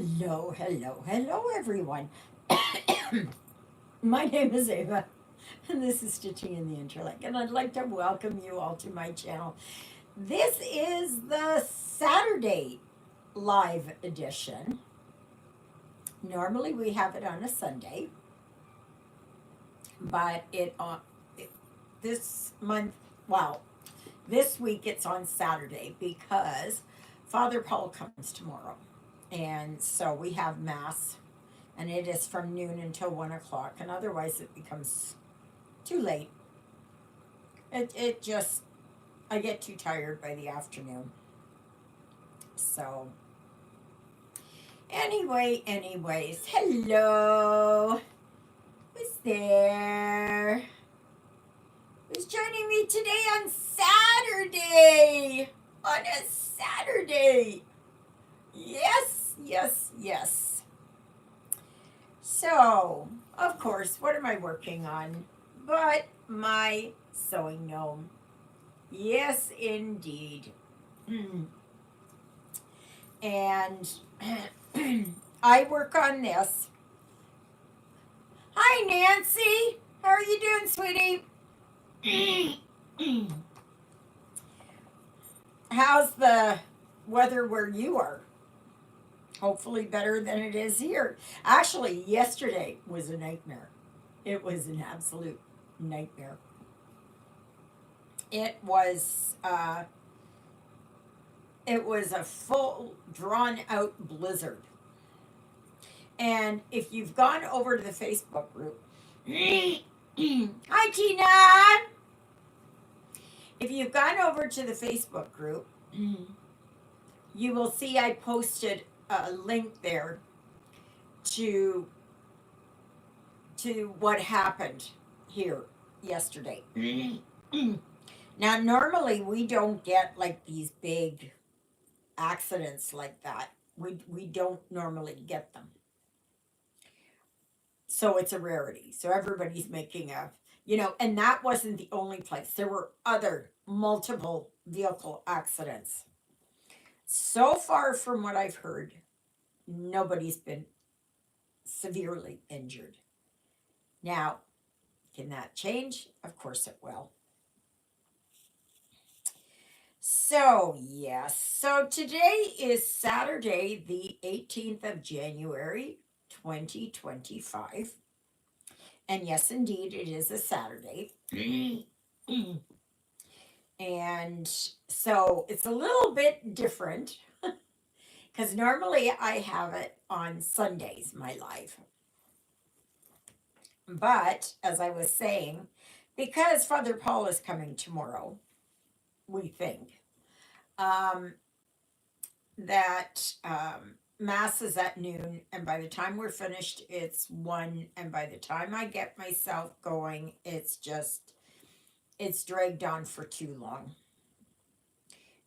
Hello, hello, hello, everyone. My name is Ava, and this is Stitching in the Interlake, and I'd like to welcome you all to my channel. This is the Saturday live edition. Normally we have it on a Sunday, but this month, well, this week it's on Saturday because Father Paul comes tomorrow, and so we have Mass and it is from noon until 1 o'clock, and otherwise it becomes too late. It just, I get too tired by the afternoon. So, anyways, hello. Who's there? Who's joining me today on Saturday? On a Saturday. Yes, yes, yes. So, of course, what am I working on? But my sewing gnome. Yes, indeed. And I work on this. Hi, Nancy. How are you doing, sweetie? How's the weather where you are? Hopefully better than it is here. Actually, yesterday was a nightmare. It was an absolute nightmare. It was a full drawn out blizzard. And if you've gone over to the Facebook group, hi Tina. If you've gone over to the Facebook group, you will see I posted a link there to what happened here yesterday. Now, normally we don't get like these big accidents like that. We don't normally get them. So it's a rarity. So everybody's making and that wasn't the only place. There were other multiple vehicle accidents. So far from what I've heard, nobody's been severely injured. Now, can that change? Of course it will. So, yes. So today is Saturday, the 18th of January, 2025. And yes, indeed, it is a Saturday. And so it's a little bit different because normally I have it on Sundays, my live. But as I was saying, because Father Paul is coming tomorrow, we think that Mass is at noon, and by the time we're finished, it's 1, and by the time I get myself going, it's dragged on for too long.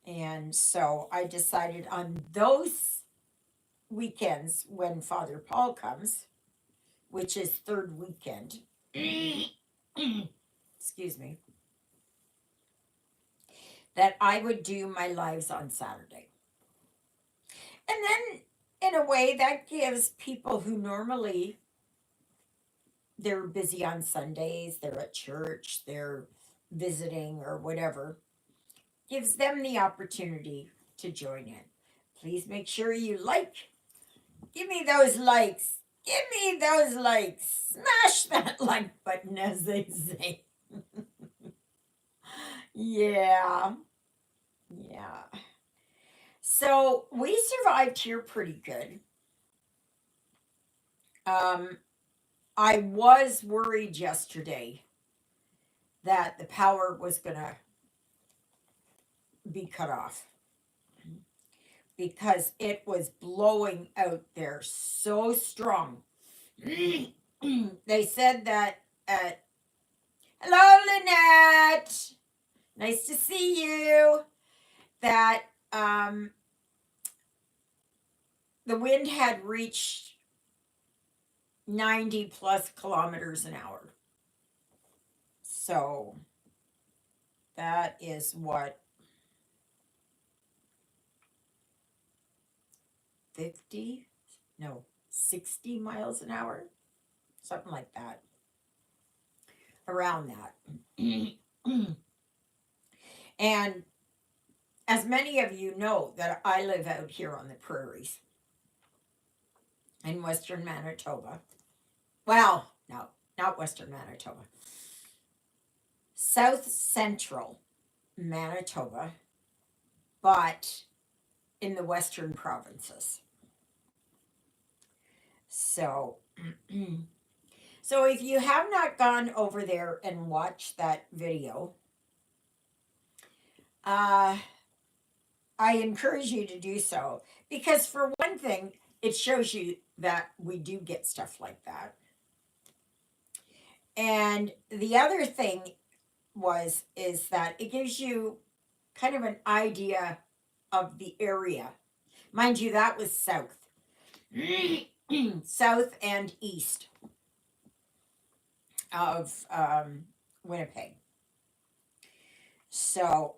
And so I decided on those weekends when Father Paul comes, which is third weekend, excuse me, that I would do my lives on Saturday. And then, in a way, that gives people who normally they're busy on Sundays, they're at church, they're visiting or whatever, gives them the opportunity to join in. Please make sure you like. Give me those likes. Give me those likes. Smash that like button, as they say. Yeah. Yeah. So we survived here pretty good. I was worried yesterday that the power was going to be cut off because it was blowing out there so strong. They said that hello, Lynette. Nice to see you. That the wind had reached 90 plus kilometers an hour. So that is what 50, no, 60 miles an hour, something like that, around that. And as many of you know, that I live out here on the prairies in western Manitoba. Well, no, not western Manitoba. South central Manitoba, but in the western provinces. So, so if you have not gone over there and watched that video, uh, I encourage you to do so, because for one thing, it shows you that we do get stuff like that. And the other thing is that it gives you kind of an idea of the area. Mind you, that was south. South and east of Winnipeg. So,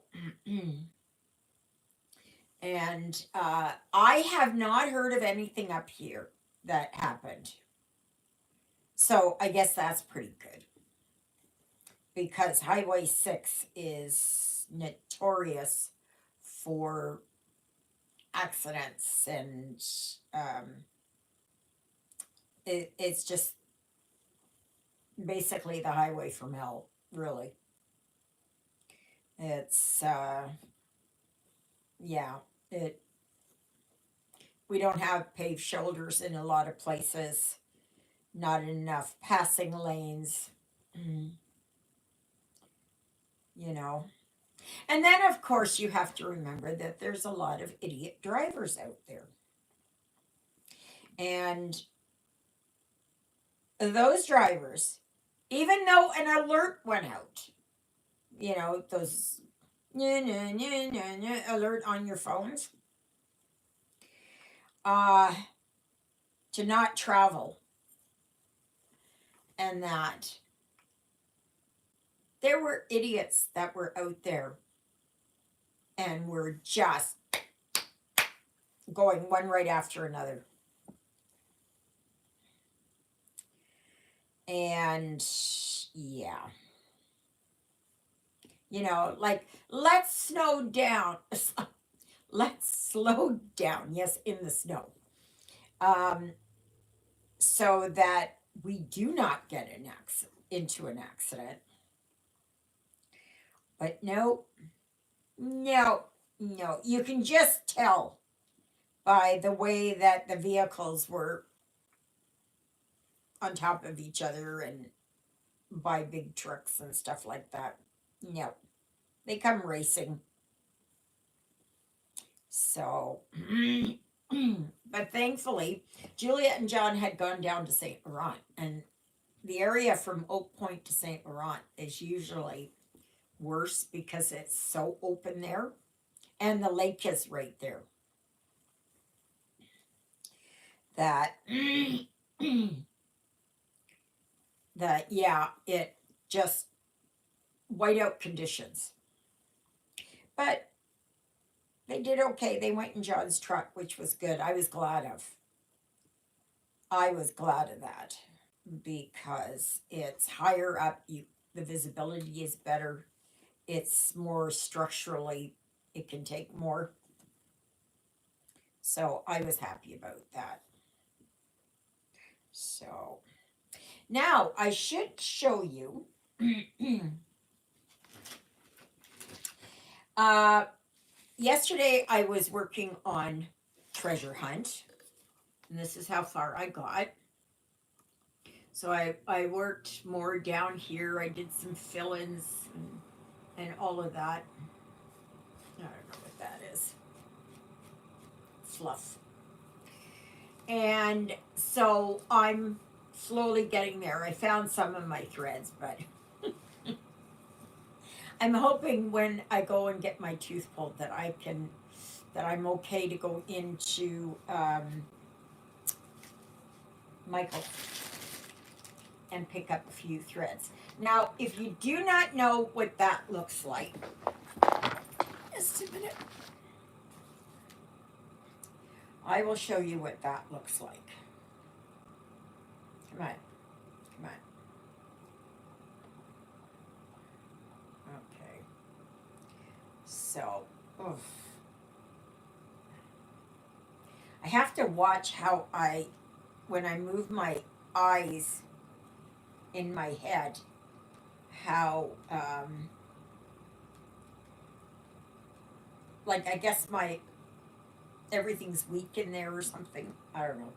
and I have not heard of anything up here that happened. So I guess that's pretty good, because Highway 6 is notorious for accidents, and it's just basically the highway from hell, really. It's yeah, it we don't have paved shoulders in a lot of places, not enough passing lanes, you know. And then, of course, you have to remember that there's a lot of idiot drivers out there. And those drivers, even though an alert went out, you know, those alert on your phones, to not travel, and that there were idiots that were out there and were just going one right after another. And yeah, you know, like, let's slow down. Let's slow down. Yes, in the snow. So that we do not get into an accident. But no, no, no. You can just tell by the way that the vehicles were on top of each other and by big trucks and stuff like that. No, they come racing. So, but thankfully, Juliet and John had gone down to St. Laurent, and the area from Oak Point to St. Laurent is usually worse because it's so open there, and the lake is right there. That that yeah, it just whiteout conditions. But they did okay. They went in John's truck, which was good. I was glad of that, because it's higher up. The visibility is better. It's more structurally, it can take more. So I was happy about that. So now I should show you. Yesterday I was working on treasure hunt, and this is how far I got. So I worked more down here. I did some fill-ins and all of that. I don't know what that is. Fluff. And so I'm slowly getting there. I found some of my threads, but I'm hoping when I go and get my tooth pulled that I'm okay to go into Michael and pick up a few threads. Now, if you do not know what that looks like, just a minute. I will show you what that looks like. Come on, come on. Okay. So, oof. I have to watch how when I move my eyes in my head, how, like, I guess everything's weak in there or something. I don't know.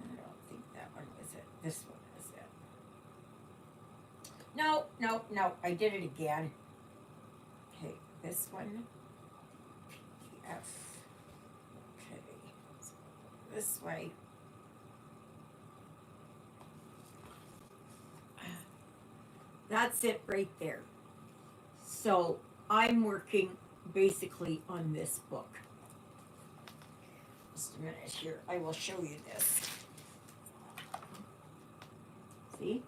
I don't think that one was it. This one is it. No, no, no. I did it again. Okay, this one. F. Okay. So this way. That's it right there. So I'm working basically on this book. Just a minute here. I will show you this. See?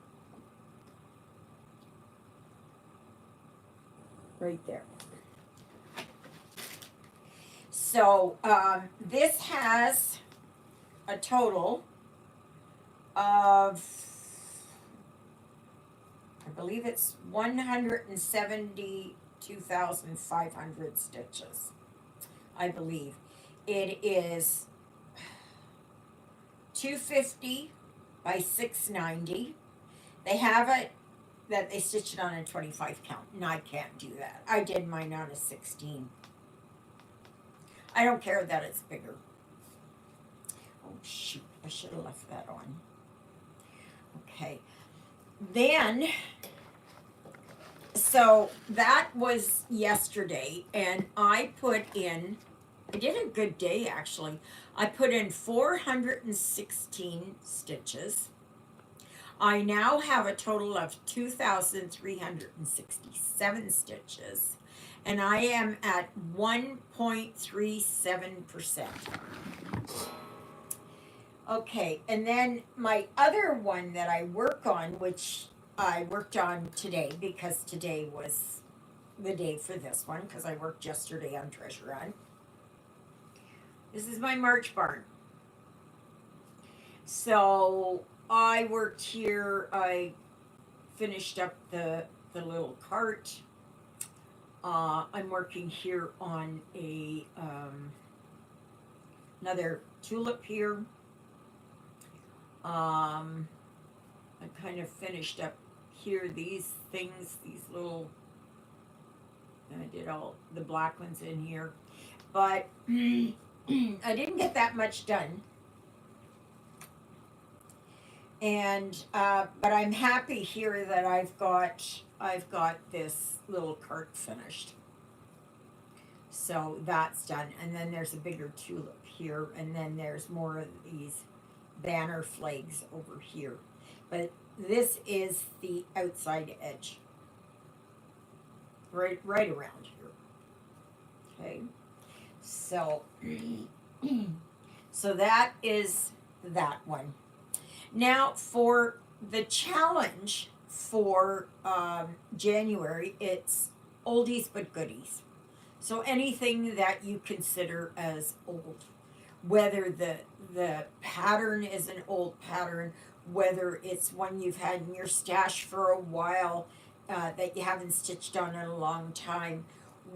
Right there. So this has a total of, I believe it's 172,500 stitches. I believe. It is 250 by 690. They have it that they stitch it on a 25 count, and I can't do that. I did mine on a 16. I don't care that it's bigger. Oh shoot, I should have left that on. Okay. Then, so that was yesterday, and I did a good day actually. I put in 416 stitches. I now have a total of 2,367 stitches, and I am at 1.37%. Okay, and then my other one that I work on, which I worked on today because today was the day for this one because I worked yesterday on Treasure Hunt. This is my March barn. So I worked here. I finished up the little cart. I'm working here on another tulip here. I kind of finished up here these things, these little. I did all the black ones in here, but I didn't get that much done. And but I'm happy here that I've got this little cart finished. So that's done, and then there's a bigger tulip here, and then there's more of these banner flags over here. But this is the outside edge, right around here. Okay, so so that is that one. Now for the challenge for January, it's oldies but goodies. So anything that you consider as old, whether the pattern is an old pattern, whether it's one you've had in your stash for a while that you haven't stitched on in a long time,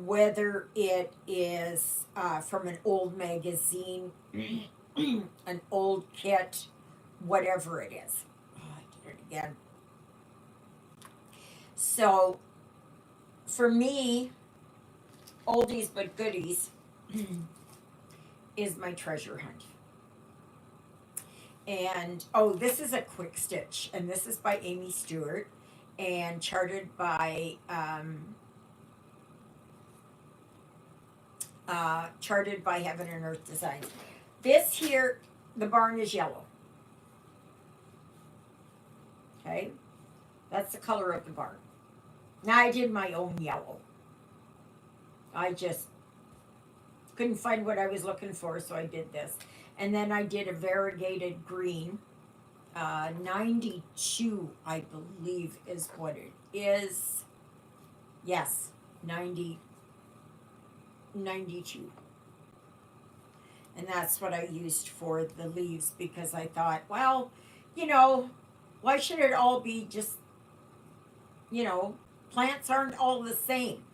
whether it is from an old magazine, an old kit, whatever it is. Oh, I did it again. So for me, oldies but goodies is my treasure hunt. And oh, this is a quick stitch, and this is by Amy Stewart and charted by Heaven and Earth Designs. This here, the barn is yellow. Okay, that's the color of the barn. Now I did my own yellow. I just couldn't find what I was looking for, so I did this. And then I did a variegated green. 92, I believe, is what it is. Yes, 92. And that's what I used for the leaves because I thought, well, you know, why should it all be just, you know, plants aren't all the same,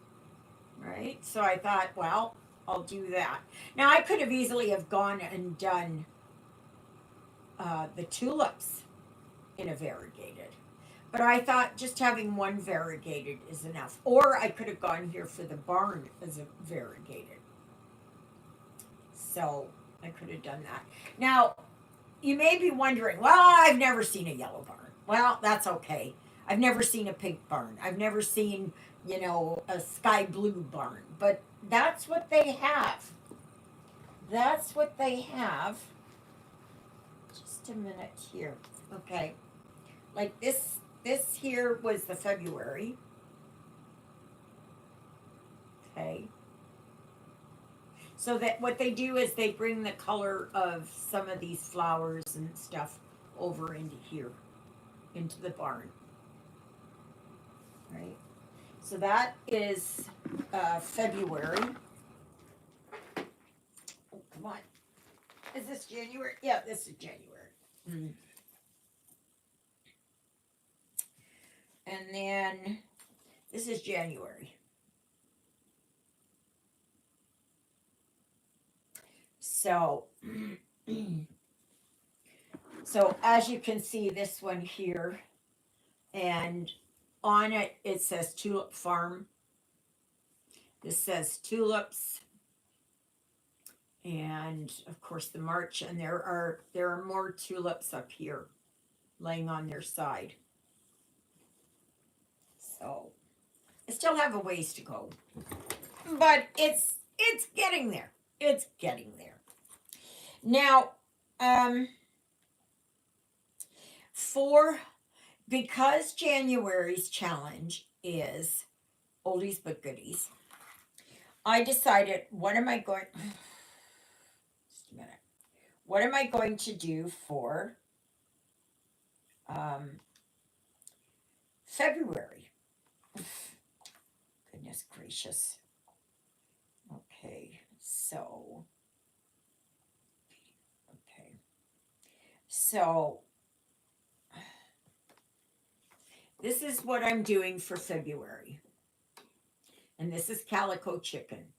right? So I thought, well, I'll do that. Now I could have easily have gone and done the tulips in a variegated, but I thought just having one variegated is enough. Or I could have gone here for the barn as a variegated. So I could have done that. Now, you may be wondering, well, I've never seen a yellow barn. Well, that's okay. I've never seen a pink barn. I've never seen, you know, a sky blue barn. But that's what they have. That's what they have. Just a minute here. Okay. Like this here was the February. Okay. So that what they do is they bring the color of some of these flowers and stuff over into here, into the barn. Right? So that is February. Oh, come on. Is this January? Yeah, this is January. Mm. And then this is January. So, so as you can see, this one here, and on it, it says Tulip Farm. This says tulips, and of course the March, and there are more tulips up here, laying on their side. So I still have a ways to go, but it's getting there. It's getting there. Now, for because January's challenge is oldies but goodies, I decided what am I going just a minute. What am I going to do for February? Goodness gracious. Okay, so this is what I'm doing for February. And this is calico chicken.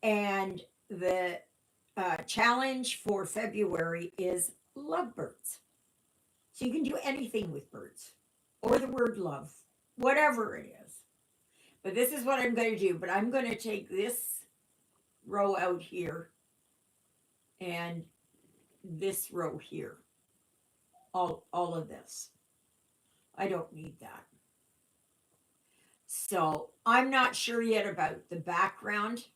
And the challenge for February is lovebirds. So you can do anything with birds or the word love, whatever it is. But this is what I'm going to do. But I'm going to take this row out here and this row here. All of this. I don't need that. So I'm not sure yet about the background.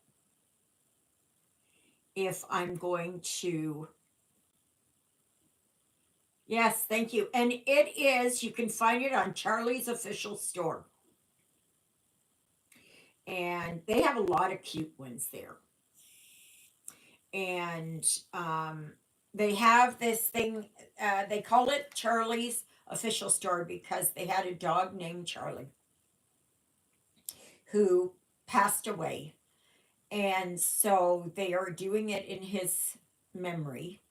If I'm going to, yes, thank you. And it is, you can find it on Charlie's official store. And they have a lot of cute ones there. And they have this thing, they call it Charlie's official store because they had a dog named Charlie who passed away. And so they are doing it in his memory.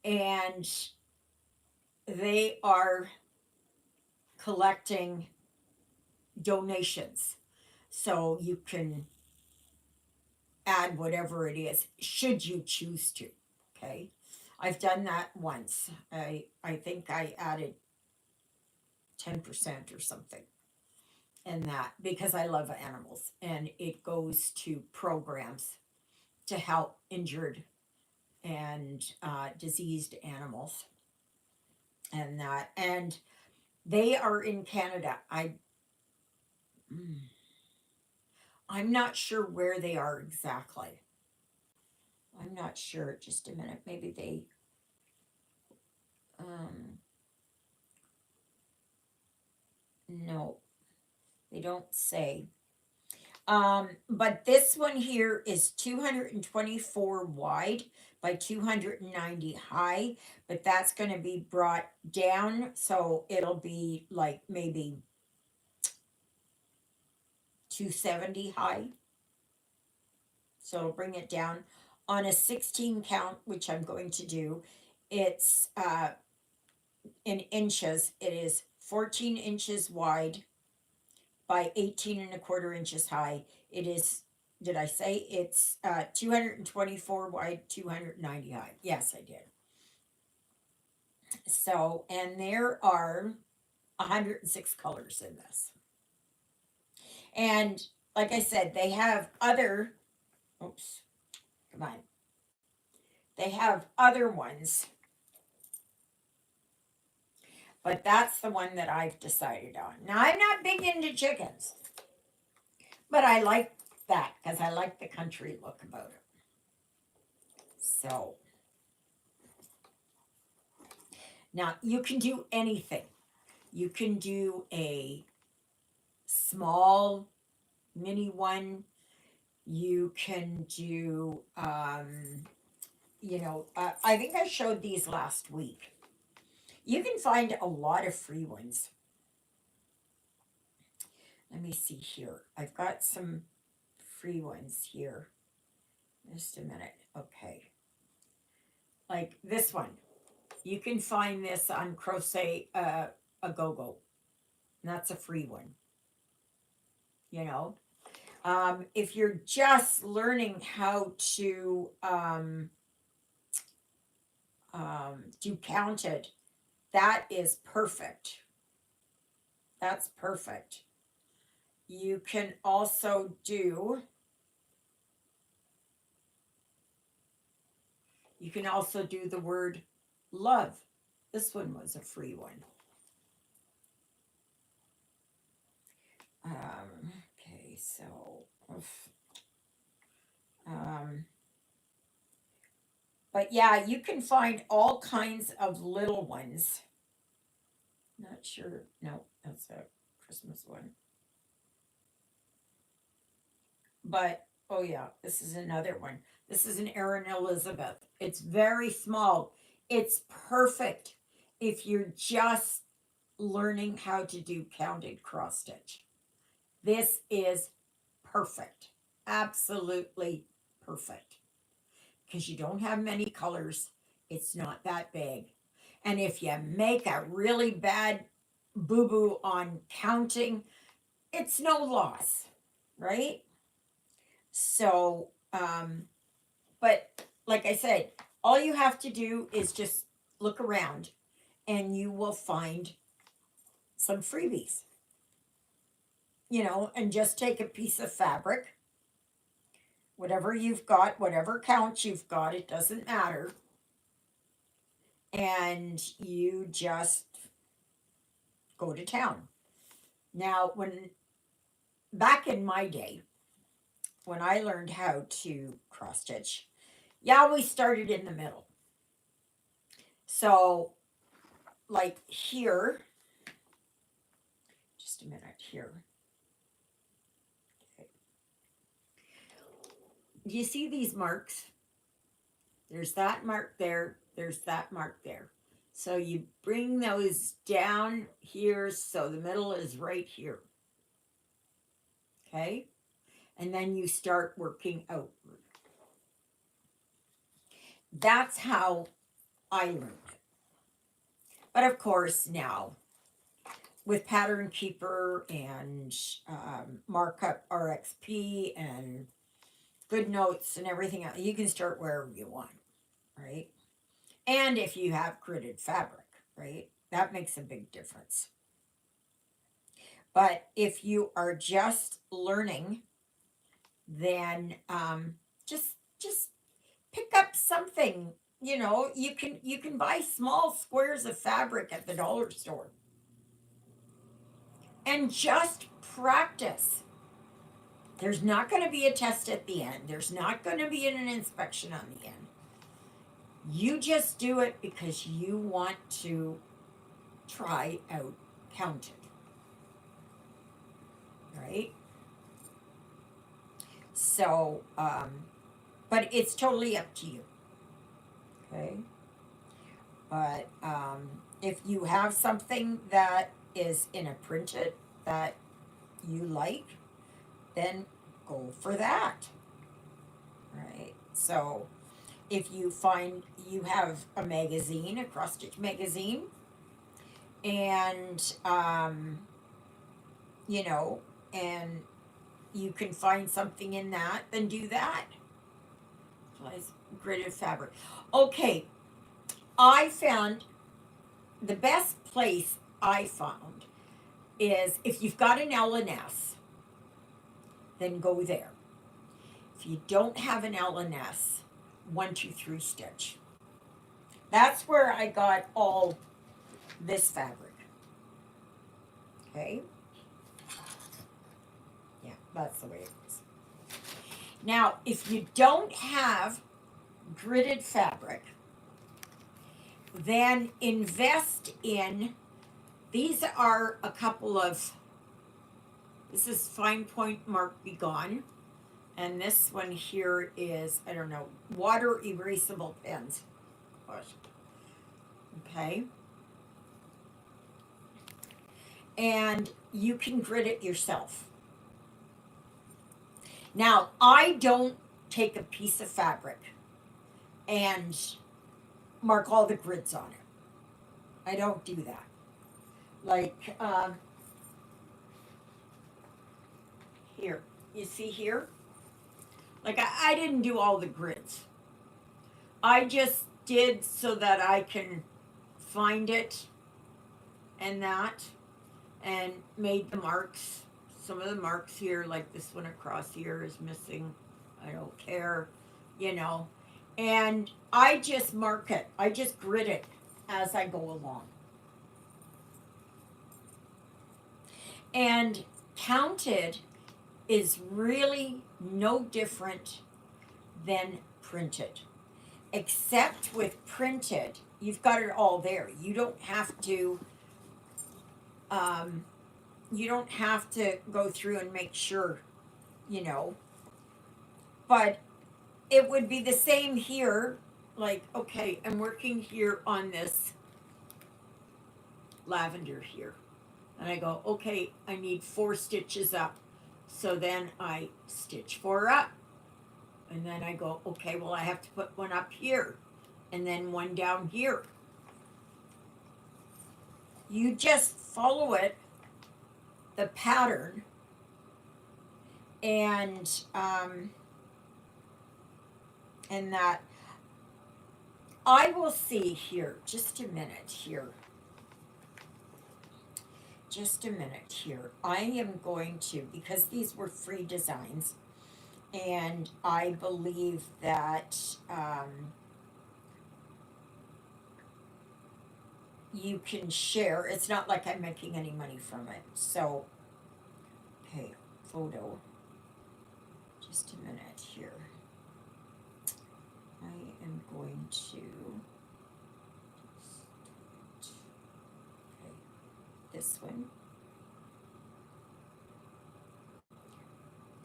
And they are collecting donations. So you can add whatever it is, should you choose to. Okay. I've done that once. I think I added 10% or something in that because I love animals and it goes to programs to help injured and diseased animals and that. And they are in Canada. I'm not sure where they are exactly. I'm not sure. Just a minute. Maybe they no, they don't say. But this one here is 224 wide by 290 high, but that's going to be brought down, so it'll be like maybe 270 high. So it'll bring it down on a 16 count, which I'm going to do, it's in inches. It is 14 inches wide by 18 and a quarter inches high. It is, did I say it's 224 wide, 290 high? Yes, I did. So, and there are 106 colors in this. And like I said, they have other, oops, come on. They have other ones, but that's the one that I've decided on. Now, I'm not big into chickens, but I like that because I like the country look about it. So, now you can do anything. You can do a small mini one. You can do, I think I showed these last week. You can find a lot of free ones. Let me see here. I've got some free ones here. Just a minute. Okay. Like this one. You can find this on Crochet a Go-Go. And that's a free one. You know, if you're just learning how to do counted, that is perfect. That's perfect. You can also do the word love. This one was a free one. Okay, so but yeah, you can find all kinds of little ones. Not sure. No, that's a Christmas one. But oh yeah, this is another one. This is an Erin Elizabeth. It's very small. It's perfect if you're just learning how to do counted cross stitch. This is perfect. Absolutely perfect. Because you don't have many colors. It's not that big. And if you make a really bad boo-boo on counting, it's no loss, right? So, but like I said, all you have to do is just look around and you will find some freebies. And just take a piece of fabric, whatever you've got, whatever count you've got, it doesn't matter. And you just go to town. Now, back in my day, when I learned how to cross stitch, yeah, we started in the middle. So, like here, just a minute here. Okay. Do you see these marks? There's that mark there, there's that mark there. So you bring those down here so the middle is right here. Okay? And then you start working outward. That's how I learned it. But of course, now with Pattern Keeper and Markup RXP and Good Notes and everything else, you can start wherever you want, right? And if you have gridded fabric, right? That makes a big difference. But if you are just learning, then just pick up something. You can buy small squares of fabric at the dollar store and just practice. There's not going to be a test at the end. There's not going to be an inspection on the end. You just do it because you want to try out counted. Right? So, but it's totally up to you. Okay? But if you have something that is in a printed that you like, then go for that. Right? So, if you find you have a magazine, a cross stitch magazine, and you know, and you can find something in that, then do that. Applies gridded fabric. Okay, I found the best place I found is if you've got an L&S, then go there. If you don't have an L&S, 123 stitch. That's where I got all this fabric. Okay? Yeah, that's the way it is. Now, if you don't have gridded fabric, then invest in, these are a couple of, this is Fine Point Mark Be Gone, and this one here is, I don't know, water erasable pens. Okay. And you can grid it yourself. Now, I don't take a piece of fabric and mark all the grids on it. I don't do that. Like, here, you see here? Like, I didn't do all the grids. I just did so that I can find it and that, and made the marks. Some of the marks here, like this one across here is missing. I don't care, you know. And I just mark it. I just grid it as I go along. And counted is really no different than printed. Except with printed, you've got it all there. You don't have to go through and make sure, you know. But it would be the same here. Like, okay, I'm working here on this lavender here. And I go, okay, I need 4 stitches up. So then I stitch 4 up. And then I go, okay, well, I have to put one up here. And then one down here. You just follow it, the pattern, and that. I will see here, just a minute here. Just a minute here. I am going to, because these were free designs, and I believe that you can share. It's not like I'm making any money from it. So, okay, photo. Just a minute here. I am going to, okay, this one.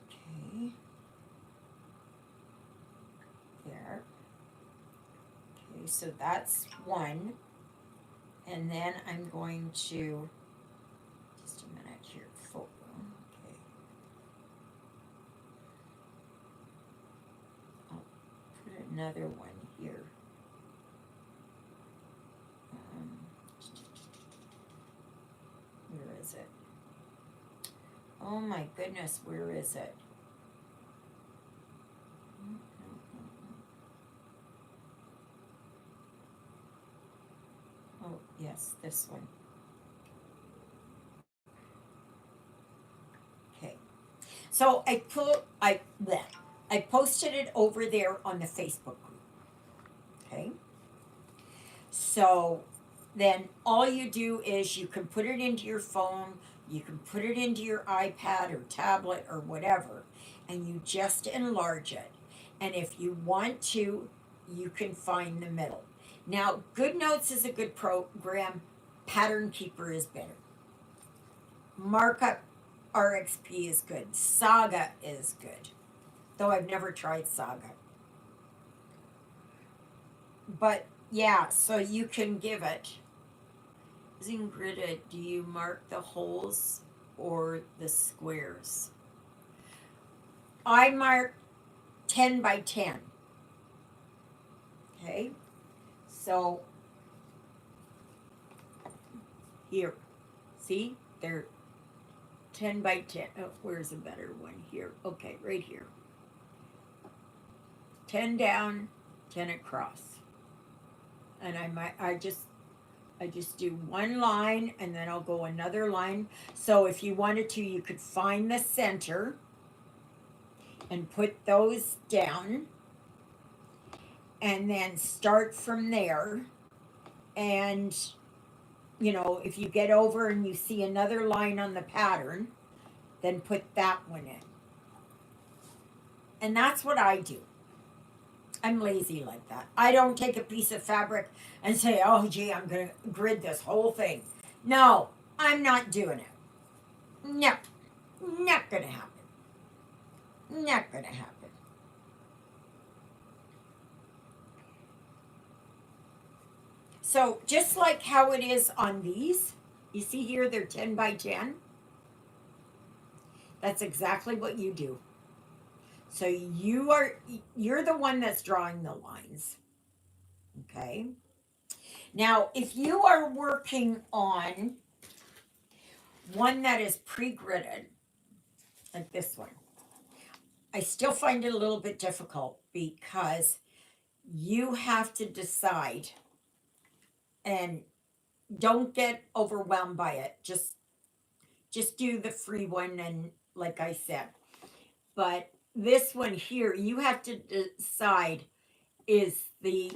Okay. There. Okay, so that's one. And then I'm going to, just a minute here, photo, okay. I'll put another one here. Where is it? Oh my goodness, where is it? Oh, yes, this one. Okay. So I posted it over there on the Facebook group. Okay. So then all you do is you can put it into your phone, you can put it into your iPad or tablet or whatever, and you just enlarge it. And if you want to, you can find the middle. Now, GoodNotes is a good program. Pattern Keeper is better. Markup RXP is good. Saga is good. Though I've never tried Saga. But yeah, so you can give it. Using gridded, do you mark the holes or the squares? I mark 10 by 10. So here, see, they're 10 by 10. Oh, where's a better one here? Okay, right here. 10 down, 10 across. And I just do one line and then I'll go another line. So if you wanted to, you could find the center and put those down and then start from there. And if you get over and you see another line on the pattern, then put that one in. And that's what I do. I'm lazy like that. I don't take a piece of fabric and say, oh, gee, I'm going to grid this whole thing. No, I'm not doing it. No, not going to happen. Not going to happen. So just like how it is on these, you see here they're 10 by 10. That's exactly what you do. So you're the one that's drawing the lines. Okay? Now, if you are working on one that is pre-gridded, like this one, I still find it a little bit difficult because you have to decide, and don't get overwhelmed by it. Just do the free one, and like I said. But this one here, you have to decide, is the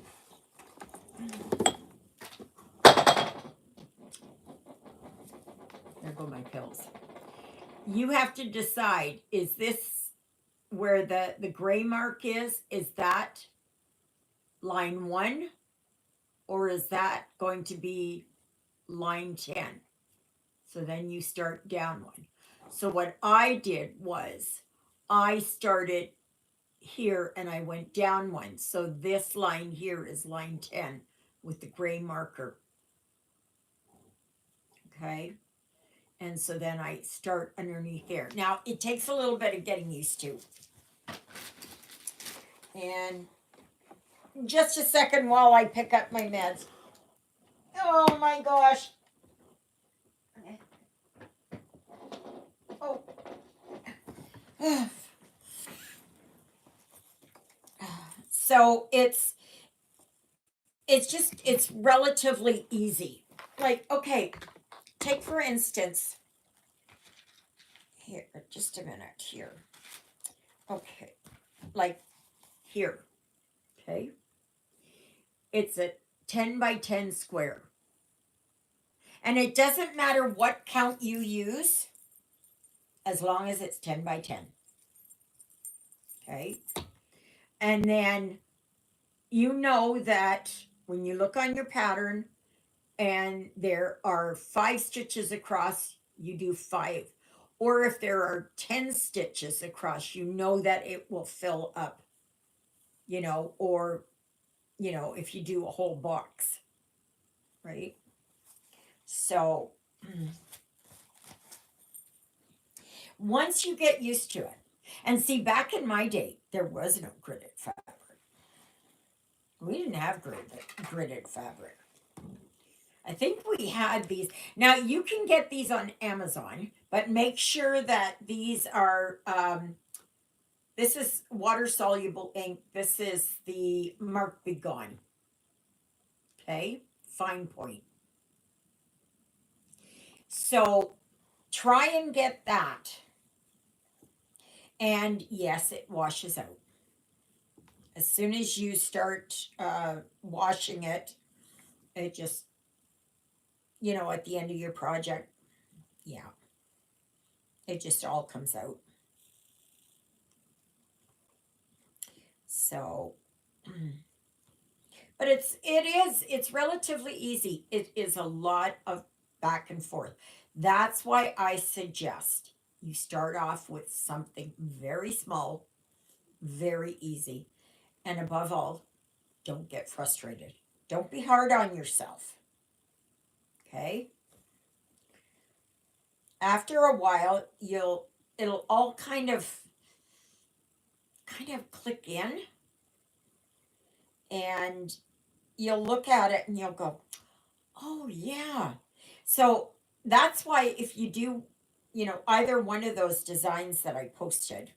there go my pills. You have to decide, is this where the gray mark is that line 1, or is that going to be line 10? So then you start down one. So what I did was I started here and I went down one. So this line here is line 10 with the gray marker. Okay. And so then I start underneath there. Now it takes a little bit of getting used to. And just a second while I pick up my meds. Oh my gosh. Oh. So it's relatively easy. Like, okay, take for instance, here, just a minute here. Okay, like here, okay? It's a 10 by 10 square. And it doesn't matter what count you use, as long as it's 10 by 10. Okay? And then you know that when you look on your pattern and there are 5 stitches across, you do 5. Or if there are 10 stitches across, you know that it will fill up, or, if you do a whole box, right? So once you get used to it, and see, back in my day, there was no gridded fabric. We didn't have gridded fabric. I think we had these. Now, you can get these on Amazon, but make sure that these are, this is water-soluble ink. This is the Mark Be Gone. Okay? Fine point. So, try and get that. And yes, it washes out. As soon as you start washing it, it just, at the end of your project, yeah, it just all comes out. So, but it's relatively easy. It is a lot of back and forth. That's why I suggest you start off with something very small, very easy, and above all, don't get frustrated. Don't be hard on yourself. Okay? After a while, it'll all kind of click in, and you'll look at it and you'll go, oh, yeah. So that's why if you do, either one of those designs that I posted,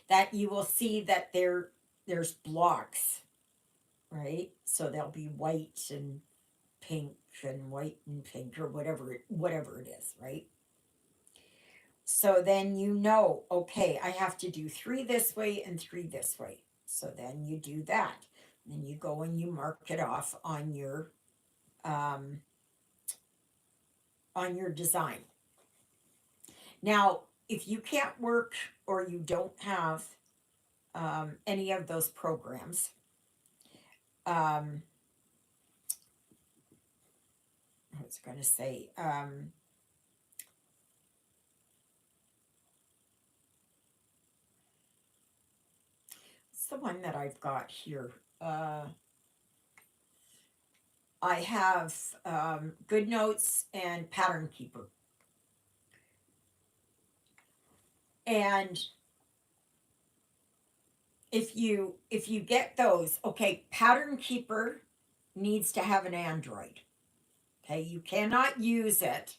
that you will see that there's blocks, right? So they'll be white and pink and white and pink or whatever it is, right? So then okay, I have to do 3 this way and 3 this way. So then you do that. Then you go and you mark it off um, on your design. Now, if you can't work or you don't have any of those programs, I was going to say, it's the one that I've got here. I have Good Notes and Pattern Keeper. And if you get those, okay, Pattern Keeper needs to have an Android. Okay, you cannot use it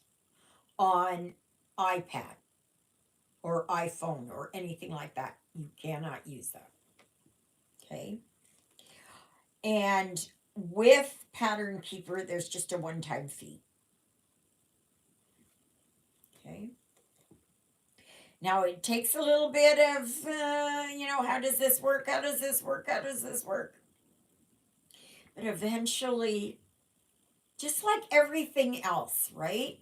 on iPad or iPhone or anything like that. You cannot use that. Okay. And with Pattern Keeper, there's just a one-time fee. Okay. Now it takes a little bit of, how does this work? How does this work? How does this work? But eventually, just like everything else, right?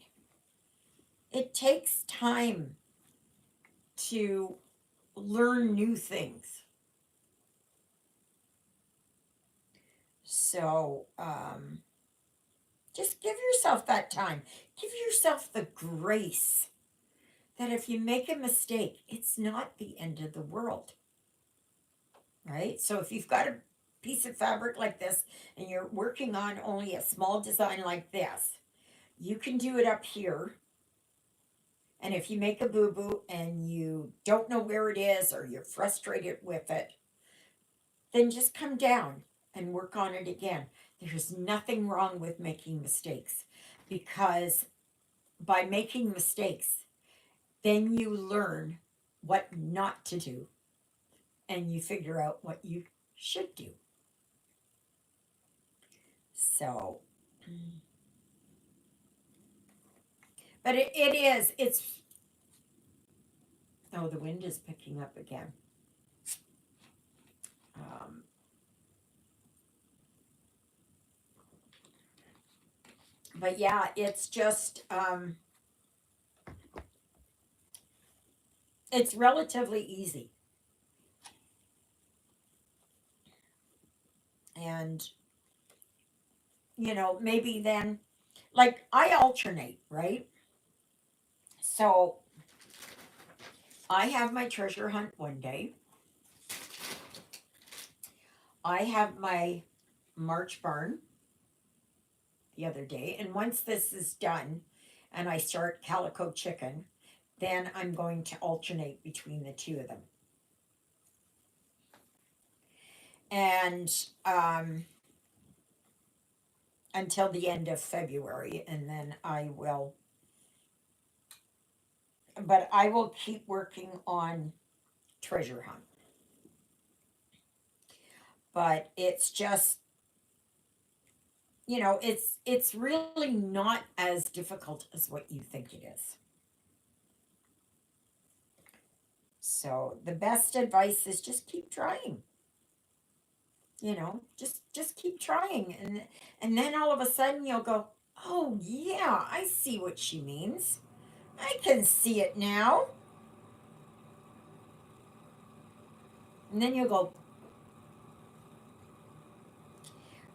It takes time to learn new things. So, just give yourself that time. Give yourself the grace that if you make a mistake, it's not the end of the world. Right? So if you've got a piece of fabric like this and you're working on only a small design like this, you can do it up here. And if you make a boo-boo and you don't know where it is or you're frustrated with it, then just come down and work on it again. There's nothing wrong with making mistakes, because by making mistakes, then you learn what not to do and you figure out what you should do. So, but oh, the wind is picking up again. Um, but yeah, it's just, it's relatively easy. And, maybe then, like, I alternate, right? So I have my treasure hunt one day. I have my March barn the other day. And once this is done and I start calico chicken, then I'm going to alternate between the two of them. And until the end of February, and then but I will keep working on treasure hunt. But it's just, it's really not as difficult as what you think it is. So the best advice is just keep trying. Just keep trying, and then all of a sudden you'll go, oh yeah, I see what she means. I can see it now. And then you'll go,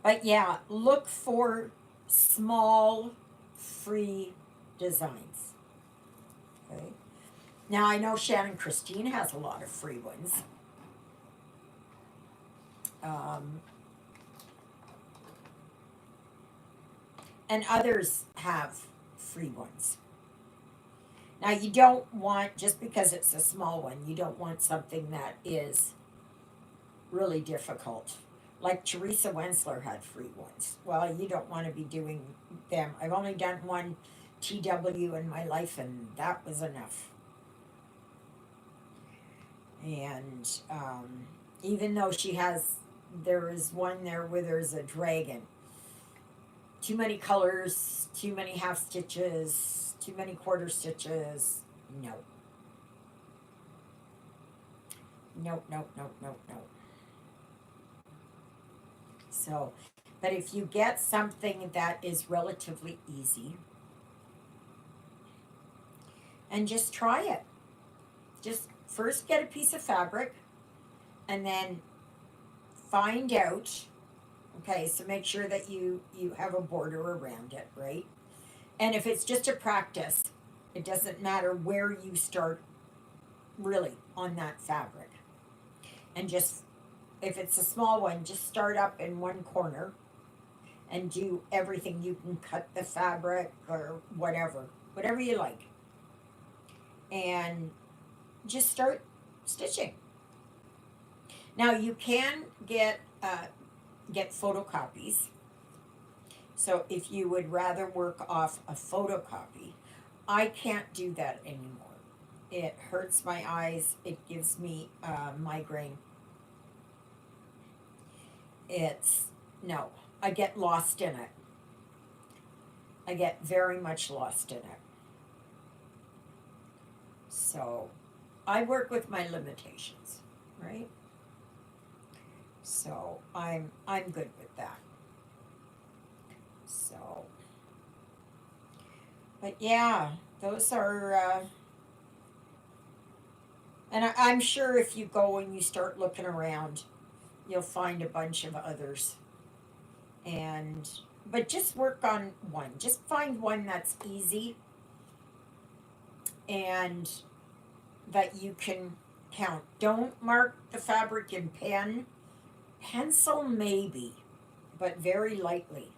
but yeah, look for small free designs. Okay. Now I know Shannon Christine has a lot of free ones. Um, and others have free ones. Now you don't want, just because it's a small one, you don't want something that is really difficult. Like Teresa Wensler had free ones. Well, you don't want to be doing them. I've only done one TW in my life, and that was enough. And even though there is one there where there's a dragon. Too many colors, too many half stitches, too many quarter stitches. No. Nope, nope, nope, nope, nope. So, but if you get something that is relatively easy, and just try it. Just first get a piece of fabric and then find out. Okay, so make sure that you have a border around it, right? And if it's just a practice, it doesn't matter where you start really on that fabric. And just if it's a small one, just start up in one corner and do everything. You can cut the fabric or whatever you like. And just start stitching. Now you can get photocopies. So if you would rather work off a photocopy, I can't do that anymore. It hurts my eyes. It gives me migraine. It's no. I get lost in it. I get very much lost in it. So I work with my limitations, right? So I'm good with that. So, but yeah, those are, and I'm sure if you go and you start looking around, you'll find a bunch of others. And, but just work on one. Just find one that's easy and that you can count. Don't mark the fabric in pen. Pencil maybe, but very lightly.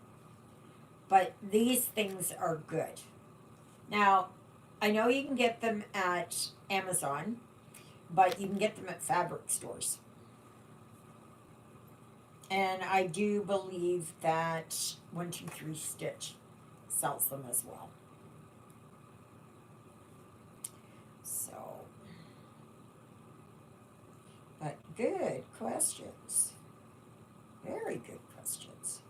But these things are good. Now, I know you can get them at Amazon, but you can get them at fabric stores. And I do believe that 123 Stitch sells them as well. So, but good questions. Very good questions.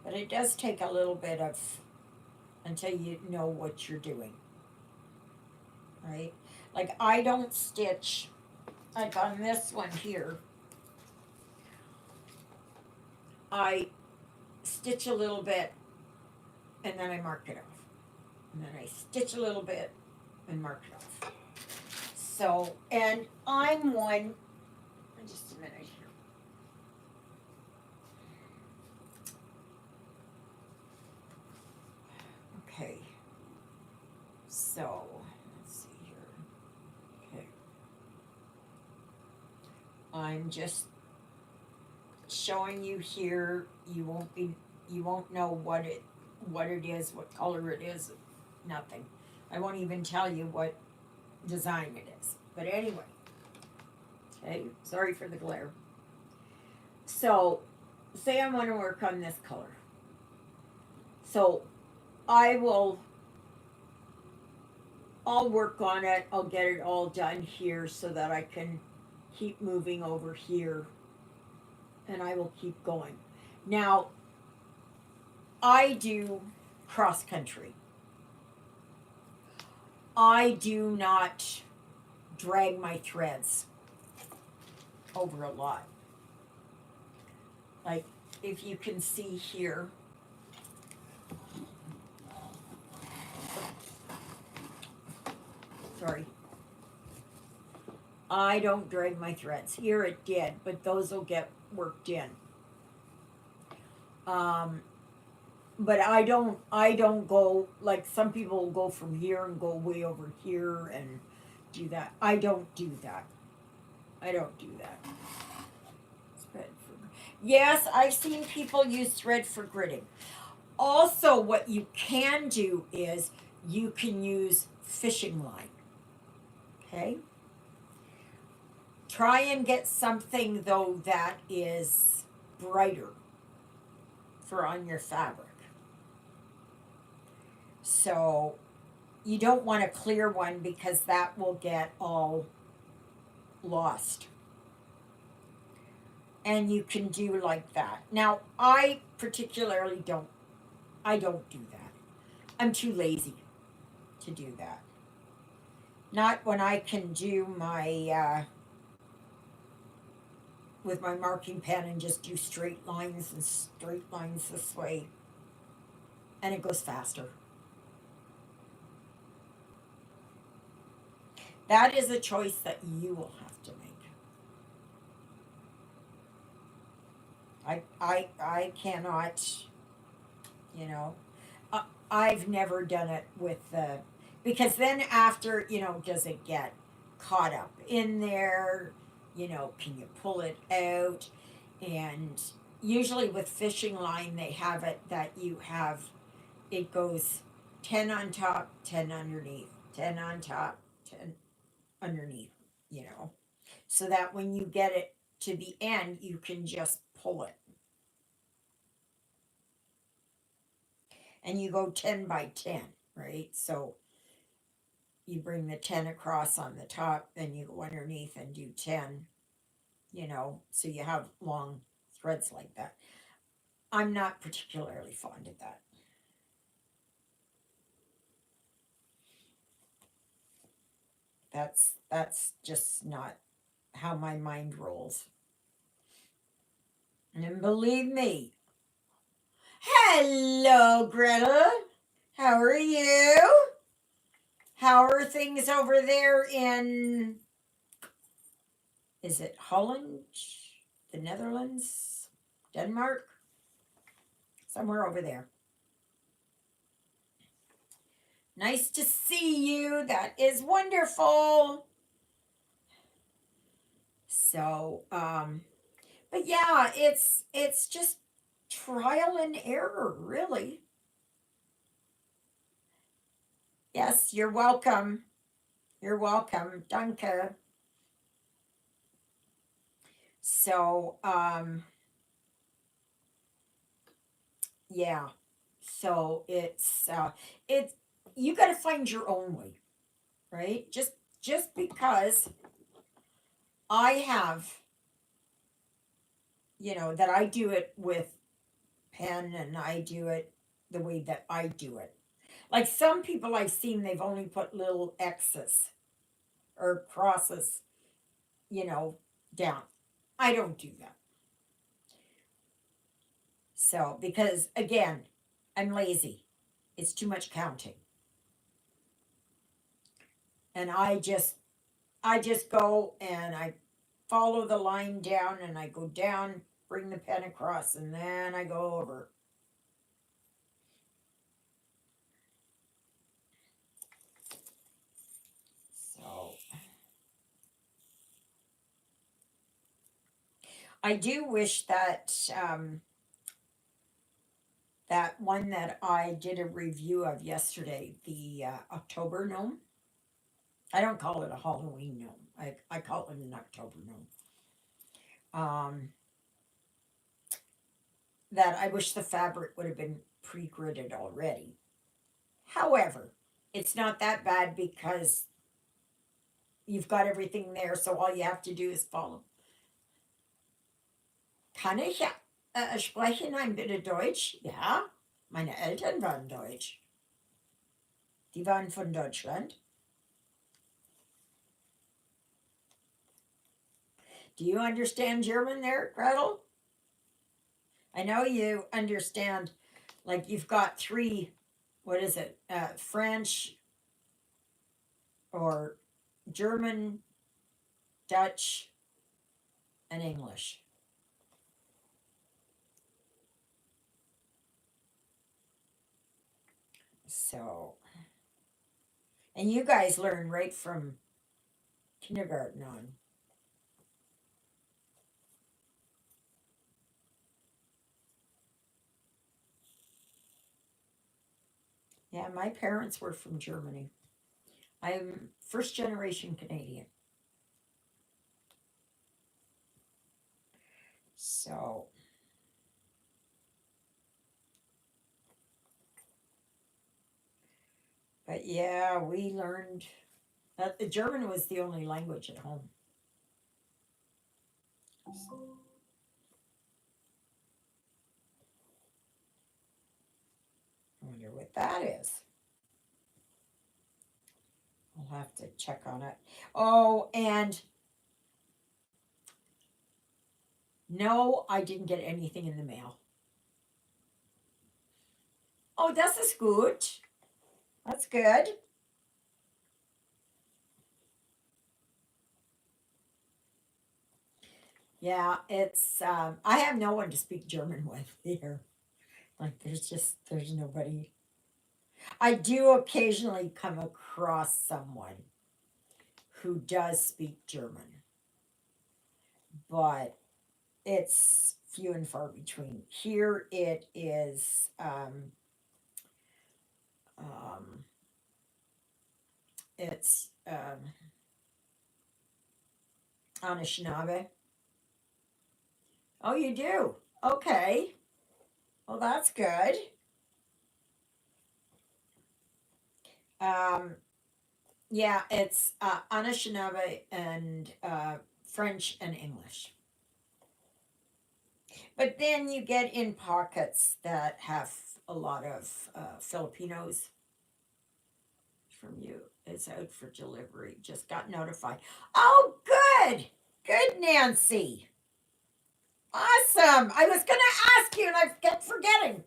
But it does take a little bit of until you know what you're doing, right? Like I don't stitch, like on this one here, I stitch a little bit and then I mark it off. And then I stitch a little bit and mark it off. So, and I'm one, just a minute here. Okay. So, let's see here. Okay. I'm just showing you here. You won't know what it is, what color it is, nothing. I won't even tell you what design it is. But anyway. Okay, sorry for the glare. So, say I want to work on this color. So, I'll work on it. I'll get it all done here so that I can keep moving over here and I will keep going. Now, I do cross country. I do not drag my threads over a lot. Like if you can see here, sorry, I don't drag my threads. Here it did, but those will get worked in. But I don't go like some people will go from here and go way over here and do that. I don't do that. Yes, I've seen people use thread for gridding. Also, what you can do is you can use fishing line. Okay? Try and get something though that is brighter for on your fabric. So you don't want a clear one because that will get all lost. And you can do like that. Now, I particularly I don't do that. I'm too lazy to do that. Not when I can do my with my marking pen and just do straight lines and straight lines this way, and it goes faster. That is a choice that you will have to make. I cannot, you know, I've never done it with the, because then after, does it get caught up in there? Can you pull it out? And usually with fishing line, they have it that it goes 10 on top, 10 underneath, 10 on top, 10 underneath, so that when you get it to the end, you can just pull it. And you go 10 by 10, right? So you bring the 10 across on the top, then you go underneath and do 10, so you have long threads like that. I'm not particularly fond of that. That's just not how my mind rolls. And believe me, hello, Greta. How are you? How are things over there in, is it Holland, the Netherlands, Denmark? Somewhere over there. Nice to see you. That is wonderful. So, but yeah, it's just trial and error, really. Yes, you're welcome. You're welcome. Danke. So, yeah. So it's you got to find your own way, right? Just because I have, that I do it with pen and I do it the way that I do it. Like some people I've seen, they've only put little X's or crosses, down. I don't do that. So, because again, I'm lazy. It's too much counting. And I just go and I follow the line down and I go down, bring the pen across, and then I go over. So I do wish that that one that I did a review of yesterday, the October gnome. I don't call it a Halloween gnome. I call it an October gnome. Um, that I wish the fabric would have been pre-gridded already. However, it's not that bad because you've got everything there, so all you have to do is follow. Kann ich sprechen ein bisschen Deutsch? Ja, meine Eltern waren Deutsch. Die waren von Deutschland. Do you understand German there, Gretel? I know you understand, like you've got three, what is it, French or German, Dutch, and English. So, and you guys learn right from kindergarten on. Yeah, my parents were from Germany. I'm first generation Canadian. So, but yeah, we learned that the German was the only language at home. I wonder what that is. I'll have to check on it. Oh, and no, I didn't get anything in the mail. Oh, das ist gut. That's good. Yeah, it's I have no one to speak German with here. Like there's nobody. I do occasionally come across someone who does speak German, but it's few and far between. Here it is um it's Anishinaabe. Oh, you do? Okay. Well, that's good. Um, yeah, it's Anishinaabe and French and English. But then you get in pockets that have a lot of Filipinos from you. It's out for delivery. Just got notified. Oh, good. Good, Nancy. Awesome. I was going to ask you and I kept forgetting.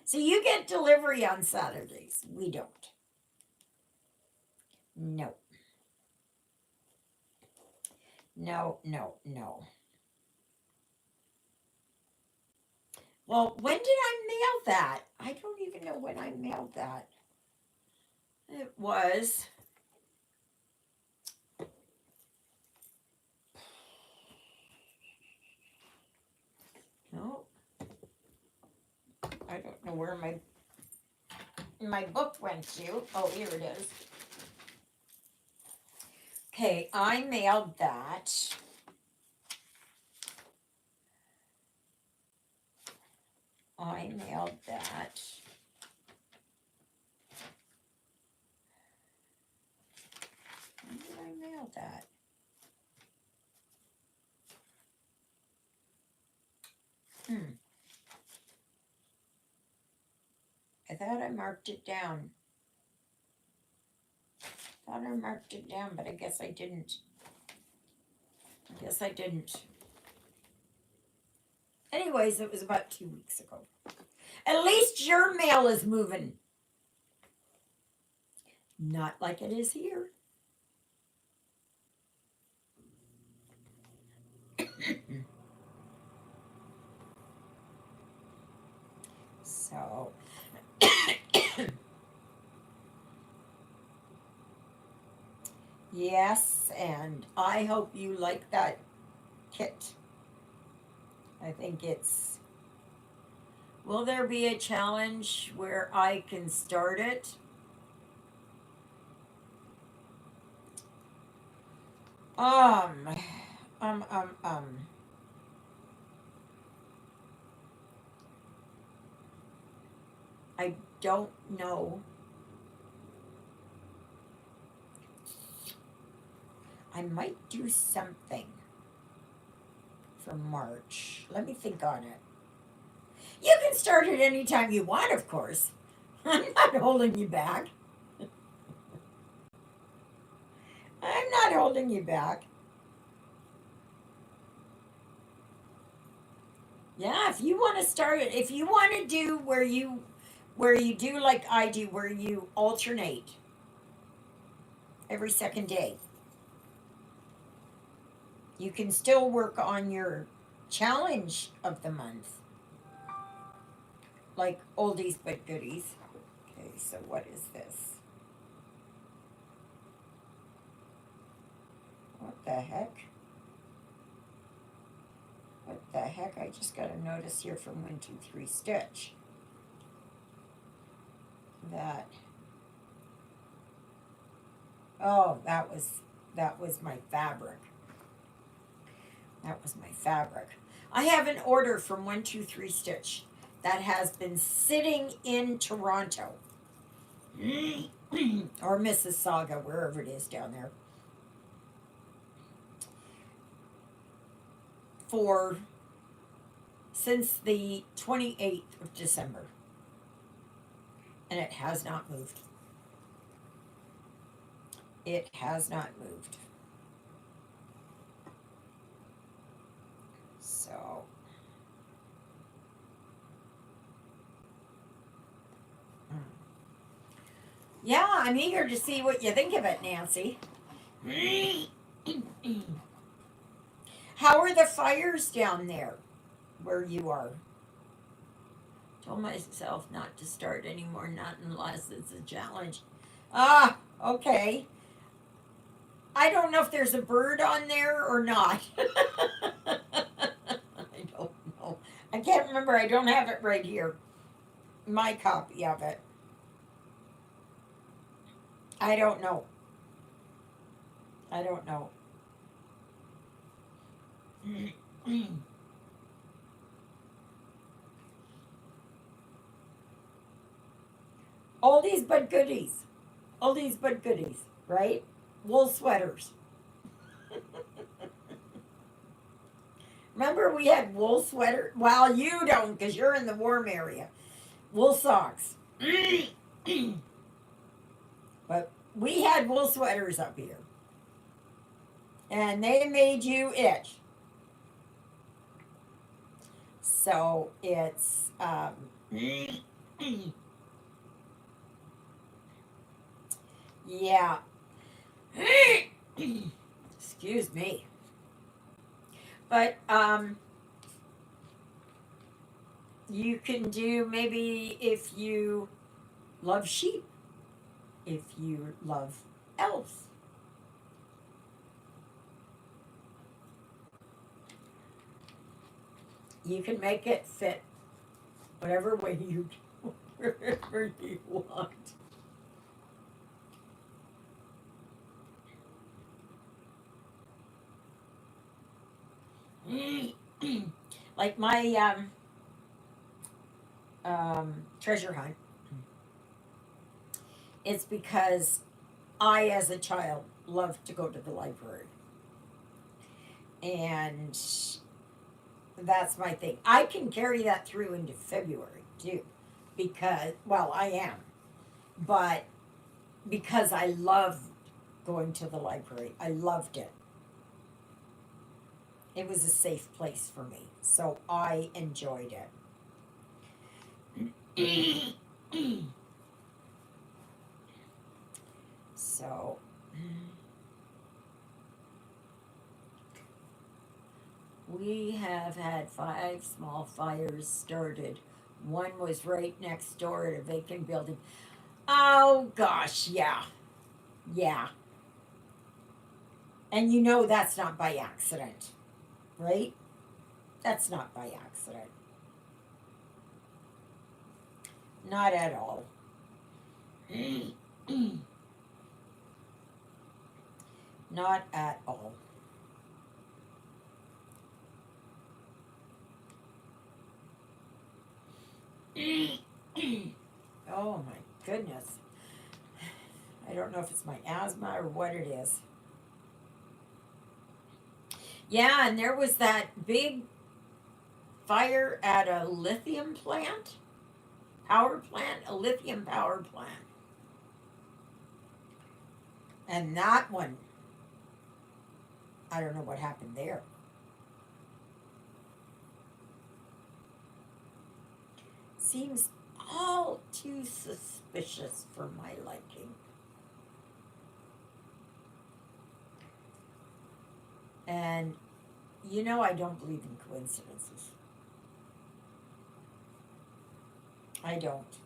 So you get delivery on Saturdays. We don't. No. No, no, no. Well, when did I mail that? I don't even know when I mailed that. It was. No, I don't know where my book went to. Oh, here it is. Okay, I mailed that. I mailed that. When did I mail that? I thought I marked it down. Thought I marked it down, but I guess I didn't. I guess I didn't. Anyways, it was about 2 weeks ago. At least your mail is moving. Not like it is here. So, yes, and I hope you like that kit. I think it's. Will there be a challenge where I can start it? Um, um, um, um. I don't know. I might do something for March. Let me think on it. You can start it anytime you want, of course. I'm not holding you back. I'm not holding you back. Yeah, if you want to start it, if you want to do where you do like I do, where you alternate every second day, you can still work on your challenge of the month, like oldies but goodies. Okay, so what is this? What the heck? What the heck? I just got a notice here from 123 Stitch that. Oh, that was my fabric. That was my fabric. I have an order from 123 Stitch that has been sitting in Toronto or Mississauga, wherever it is down there, for since the 28th of December, and it has not moved. It has not moved. So, yeah, I'm eager to see what you think of it, Nancy. How are the fires down there where you are? Told myself not to start anymore, not unless it's a challenge. Ah, okay. I don't know if there's a bird on there or not. I don't know. I can't remember. I don't have it right here. My copy of it. I don't know. I don't know. Oldies but goodies. Oldies but goodies, right? Wool sweaters. Remember we had wool sweater? Well, you don't because you're in the warm area. Wool socks. But we had wool sweaters up here. And they made you itch. So it's yeah. Excuse me. But you can do maybe if you love sheep, if you love elves. You can make it fit whatever way you wherever you want. Like my treasure hunt. It's because I, as a child, loved to go to the library. And that's my thing. I can carry that through into February too. Because, well, I am. But because I loved going to the library, I loved it. It was a safe place for me. So I enjoyed it. So we have had 5 small fires started. One was right next door at a vacant building. Oh gosh, yeah. Yeah. And you know that's not by accident, right? That's not by accident. Not at all. Not at all. Oh my goodness. I don't know if it's my asthma or what it is. Yeah, and there was that big fire at a lithium plant, power plant, a lithium power plant. And that one, I don't know what happened there. Seems all too suspicious for my liking. And you know, I don't believe in coincidences. I don't.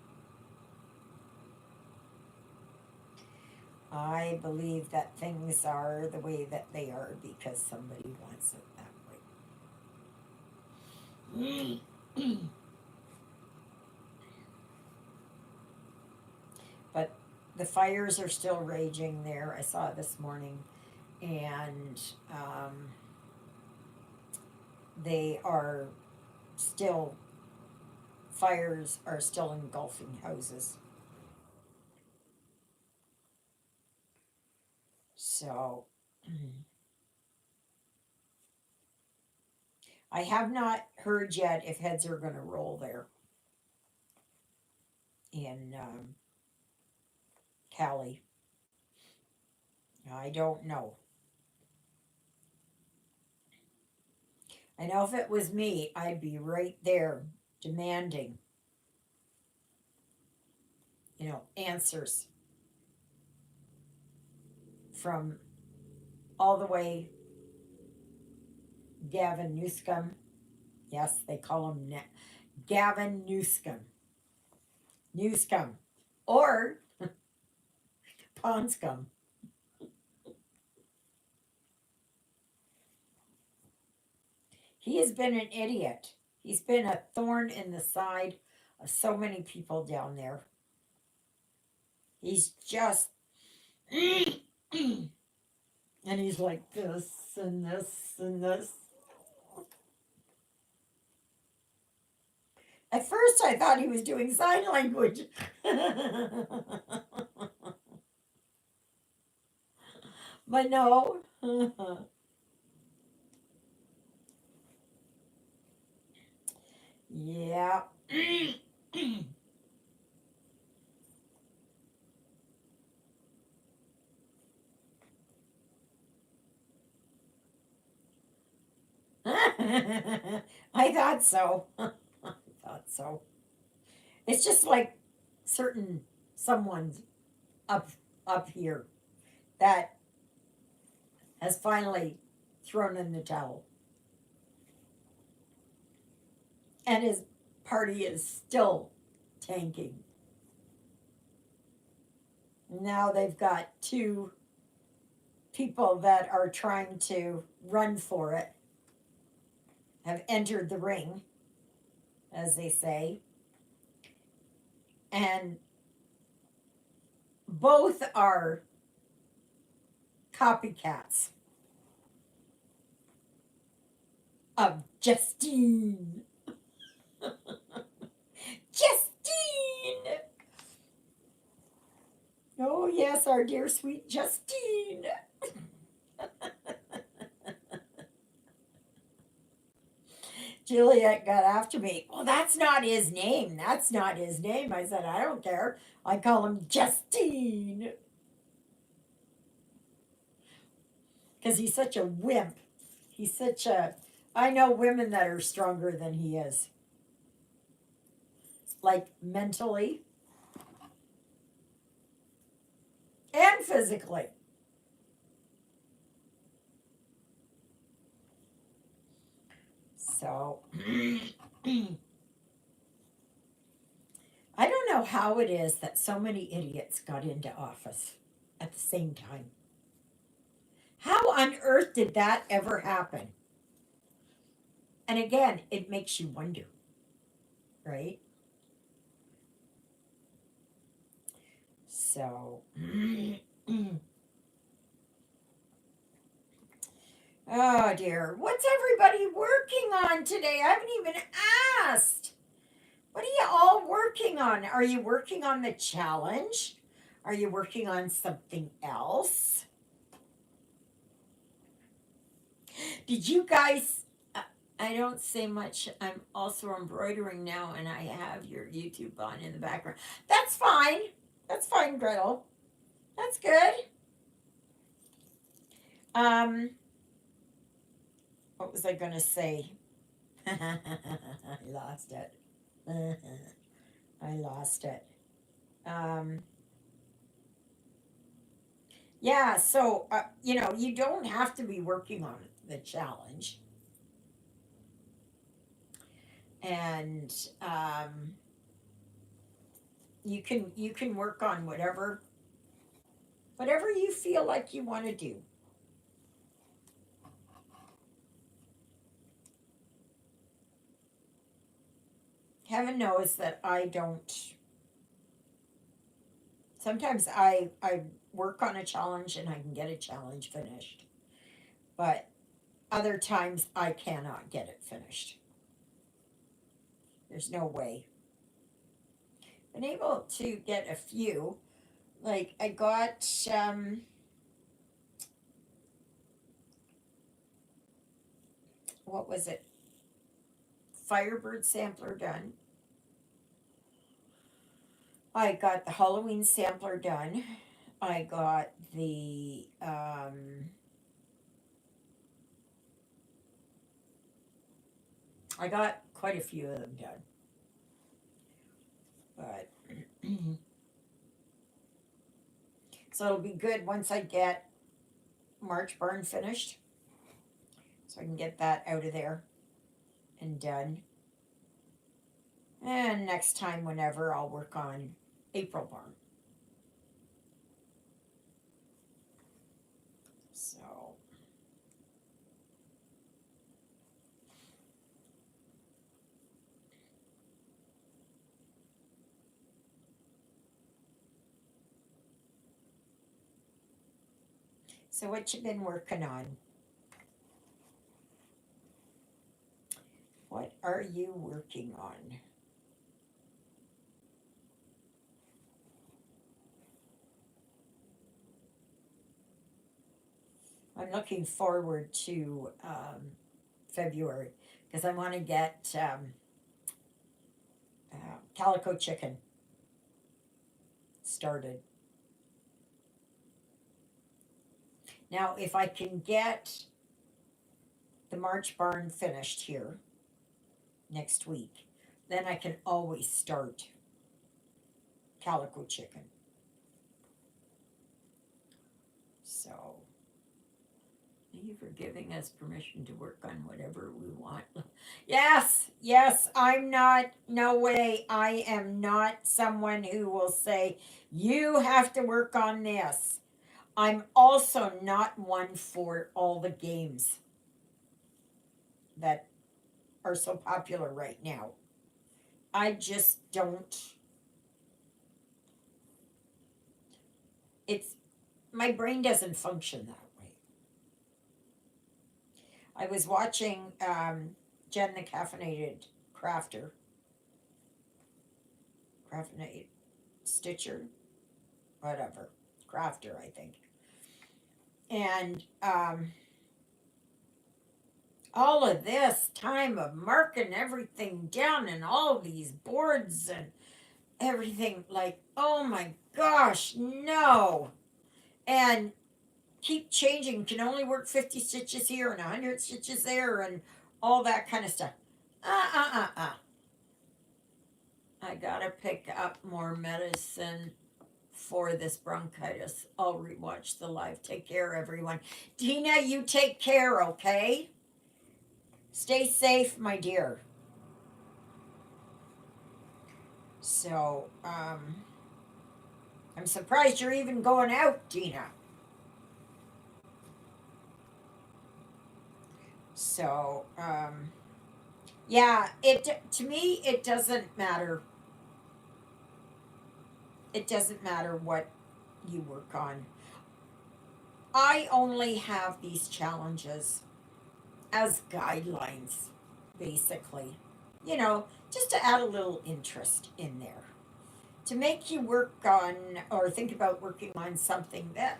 I believe that things are the way that they are because somebody wants it that way. But the fires are still raging there. I saw it this morning. And they are still, fires are still engulfing houses. So I have not heard yet if heads are going to roll there in Cali. I don't know. I know if it was me, I'd be right there demanding, answers from all the way Gavin Newscomb. Yes, they call him Gavin Newscomb. Newscomb. Or Ponscomb. He has been an idiot. He's been a thorn in the side of so many people down there. He's just, and he's like this and this and this. At first, I thought he was doing sign language. But no. Yeah. I thought so. I thought so. It's just like certain someone up up here that has finally thrown in the towel, and his party is still tanking. Now they've got two people that are trying to run for it, have entered the ring, as they say, and both are copycats of Justine. Justine! Oh, yes, our dear sweet Justine. Juliet got after me. Well, that's not his name. That's not his name. I said, I don't care. I call him Justine. Because he's such a wimp. He's such a. I know women that are stronger than he is. Like mentally and physically. So. I don't know how it is that so many idiots got into office at the same time. How on earth did that ever happen? And again, it makes you wonder, right? So, oh dear. What's everybody working on today? I haven't even asked. What are you all working on? Are you working on the challenge? Are you working on something else? Did you guys? I don't say much. I'm also embroidering now, and I have your YouTube on in the background. That's fine. That's fine, Gretel. That's good. Um, what was I gonna say? I lost it. I lost it. Um, yeah, so you don't have to be working on the challenge, and you can work on whatever you feel like you want to do. Heaven knows that I don't. Sometimes I work on a challenge and I can get a challenge finished, but other times I cannot get it finished. There's no way. Been able to get a few. Like I got what was it? Firebird sampler done. I got the Halloween sampler done. I got the I got quite a few of them done. But so it'll be good once I get March Barn finished. So I can get that out of there and done. And next time, whenever, I'll work on April Barn. So, so what you been working on? What are you working on? I'm looking forward to February because I want to get calico chicken started. Now, if I can get the March Barn finished here next week, then I can always start calico chicken. So, thank you for giving us permission to work on whatever we want. Yes, yes, I'm not, no way, I am not someone who will say, you have to work on this. I'm also not one for all the games that are so popular right now. I just don't. It's my brain doesn't function that way. I was watching Jen the Caffeinated Stitcher, whatever, Crafter, I think. And all of this time of marking everything down and all these boards and everything, like, oh my gosh, no. And keep changing, can only work 50 stitches here and 100 stitches there and all that kind of stuff. I gotta pick up more medicine for this bronchitis. I'll rewatch the live. Take care, everyone. Dina, you take care, okay? Stay safe, my dear. So, I'm surprised you're even going out, Dina. So, yeah, it to me it doesn't matter. It doesn't matter what you work on. I only have these challenges as guidelines, basically. Just to add a little interest in there. To make you work on or think about working on something that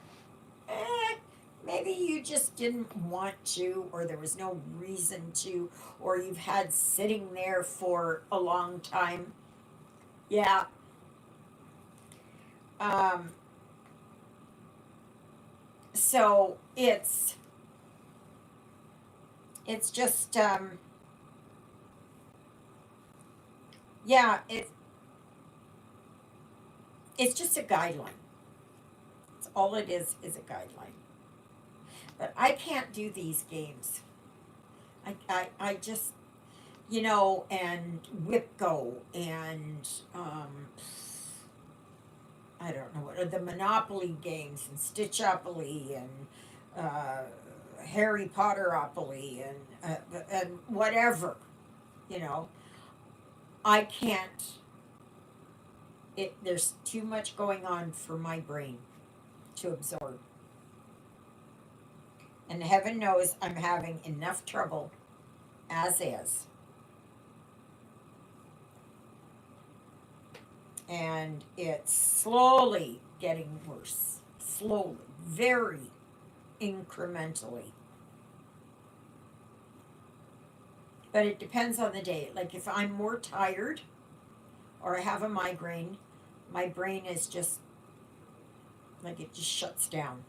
maybe you just didn't want to, or there was no reason to, or you've had sitting there for a long time. Yeah. Um, so it's just yeah, it's just a guideline. It's all it is a guideline. But I can't do these games. I just and Whipco and I don't know what are the Monopoly games and Stitchopoly and Harry Potteropoly and whatever, you know. I can't. There's too much going on for my brain to absorb. And heaven knows I'm having enough trouble as is. And it's slowly getting worse. Slowly. Very incrementally. But it depends on the day. Like if I'm more tired or I have a migraine, my brain is just like it just shuts down.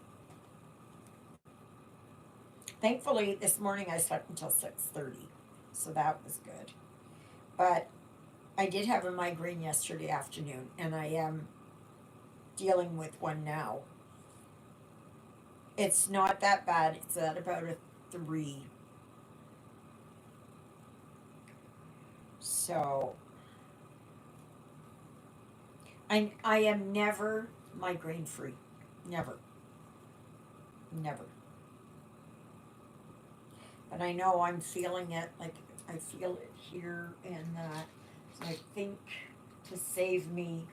Thankfully, this morning I slept until 6:30, so that was good. But I did have a migraine yesterday afternoon, and I am dealing with one now. It's not that bad. It's at about a 3. So I am never migraine free. Never. Never. But I know I'm feeling it, like I feel it here and that. So I think to save me,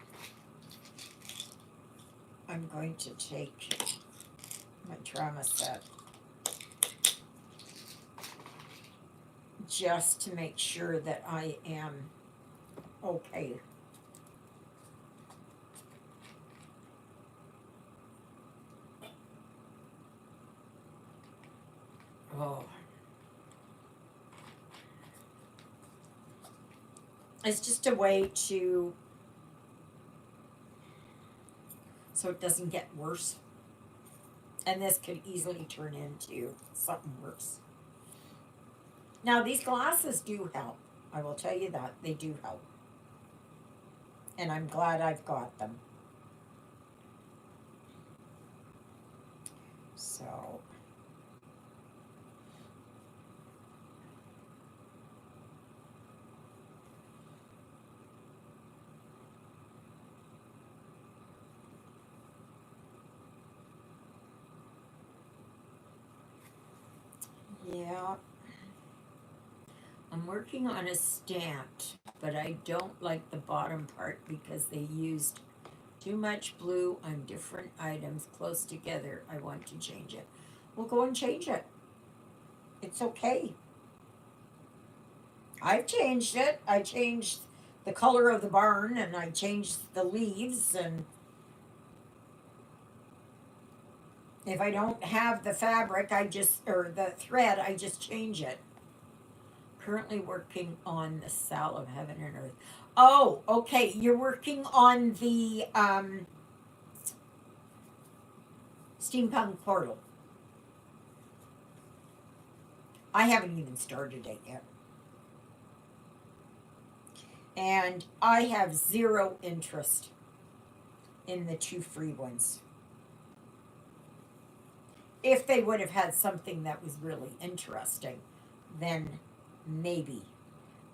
I'm going to take my trauma set just to make sure that I am okay. Oh, it's just a way to, so it doesn't get worse. And this could easily turn into something worse. Now, these glasses do help. I will tell you that. They do help. And I'm glad I've got them. So, yeah. I'm working on a stamped, but I don't like the bottom part because they used too much blue on different items close together. I want to change it. We'll go and change it. It's okay. I've changed it. I changed the color of the barn and I changed the leaves, and if I don't have the fabric, or the thread, I just change it. Currently working on the Cell of Heaven and Earth. Oh, okay. You're working on the steampunk portal. I haven't even started it yet. And I have zero interest in the 2 free ones. If they would have had something that was really interesting, then maybe.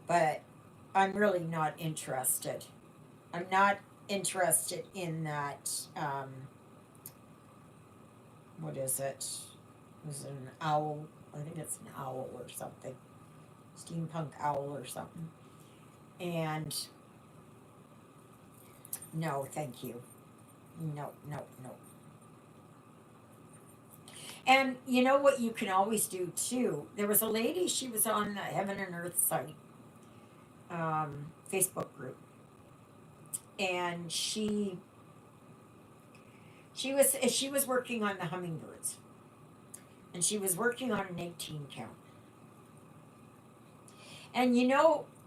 But I'm really not interested. I'm not interested in that. What is it? Was it an owl? I think it's an owl or something. Steampunk owl or something. And no, thank you. No, no, no. And you know what you can always do too? There was a lady, she was on the Heaven and Earth site, Facebook group. And she was working on the hummingbirds. And she was working on an 18 count. And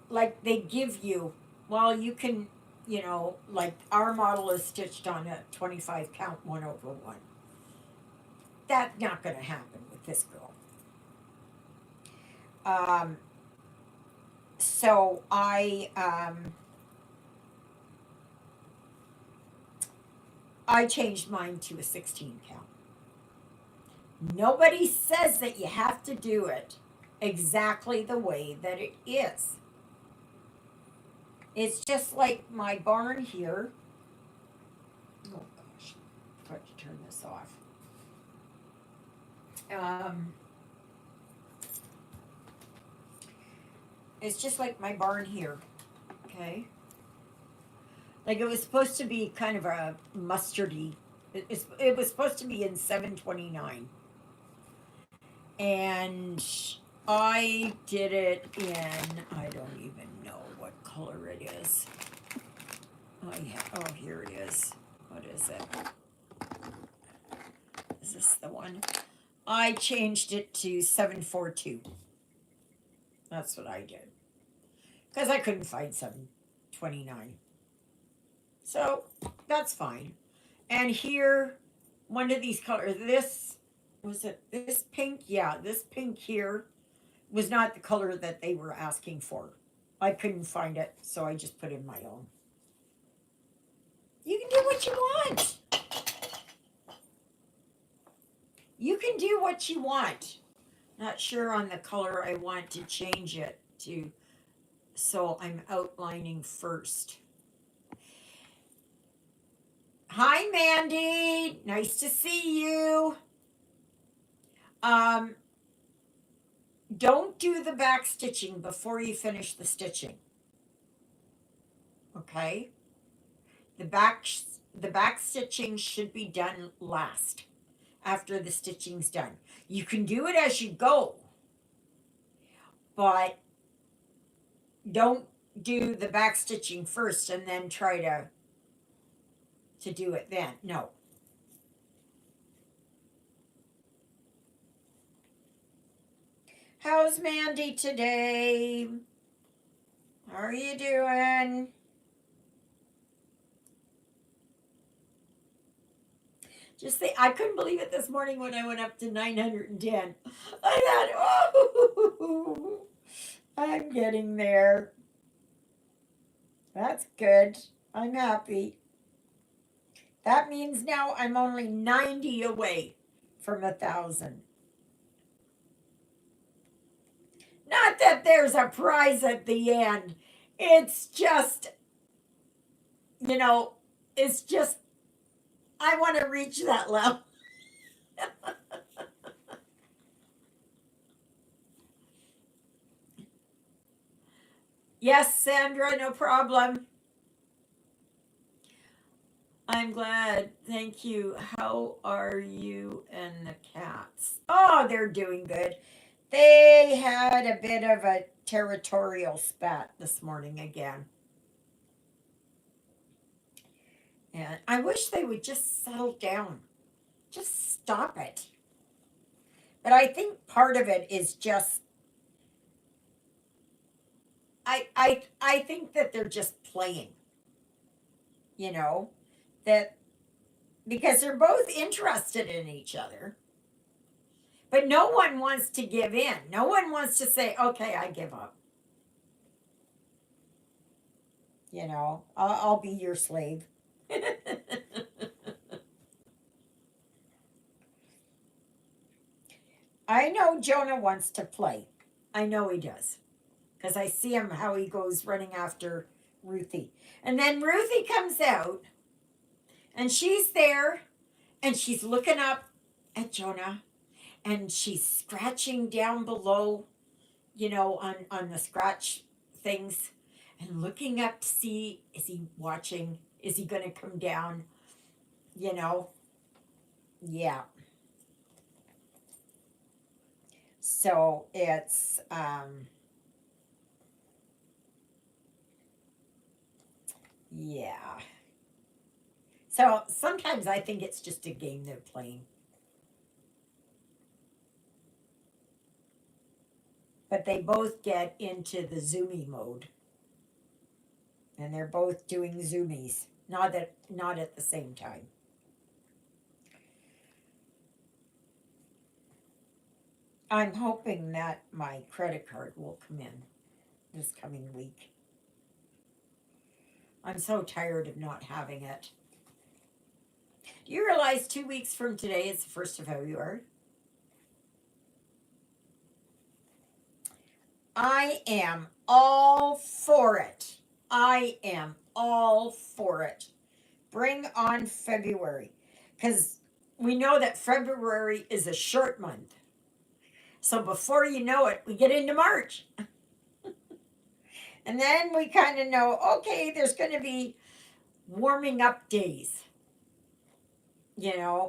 like they give you, well, you can, like our model is stitched on a 25 count 1/1. That's not going to happen with this girl. Um, so I changed mine to a 16 count. Nobody says that you have to do it exactly the way that it is. It's just like my barn here. Oh gosh, I have to turn this off. Um, it's just like my barn here. Okay. Like it was supposed to be kind of a mustardy. It was supposed to be in 729. And I did it in, I don't even know what color it is. Oh, here it is. What is it? Is this the one? I changed it to 742. That's what I did. Because I couldn't find 729. So that's fine. And here, one of these colors, was it this pink? Yeah, this pink here was not the color that they were asking for. I couldn't find it, so I just put in my own. You can do what you want. You can do what you want. Not sure on the color I want to change it to, so I'm outlining first. Hi, Mandy. Nice to see you. Don't do the back stitching before you finish the stitching. Okay? The back stitching should be done last, after the stitching's done. You can do it as you go, but don't do the back stitching first and then try to do it then. No. How's Mandy today? How are you doing? Just think, I couldn't believe it this morning when I went up to 910. I thought, oh, I'm getting there. That's good. I'm happy. That means now I'm only 90 away from 1,000. Not that there's a prize at the end. It's just, it's just, I want to reach that level. Yes, Sandra, no problem. I'm glad. Thank you. How are you and the cats? Oh, they're doing good. They had a bit of a territorial spat this morning again. And I wish they would just settle down. Just stop it. But I think part of it is just I think that they're just playing. That because they're both interested in each other. But no one wants to give in. No one wants to say, okay, I give up. I'll be your slave. I know Jonah wants to play. I know he does. Because I see him how he goes running after Ruthie. And then Ruthie comes out and she's there and she's looking up at Jonah and she's scratching down below, on the scratch things and looking up to see, is he watching? Is he going to come down? Yeah. So it's, yeah. So sometimes I think it's just a game they're playing. But they both get into the zoomy mode. And they're both doing zoomies. Not at the same time. I'm hoping that my credit card will come in this coming week. I'm so tired of not having it. Do you realize 2 weeks from today is the 1st of February? I am all for it. I am all for it. Bring on February. Because we know that February is a short month. So before you know it, we get into March. And then we kind of know, okay, there's going to be warming up days.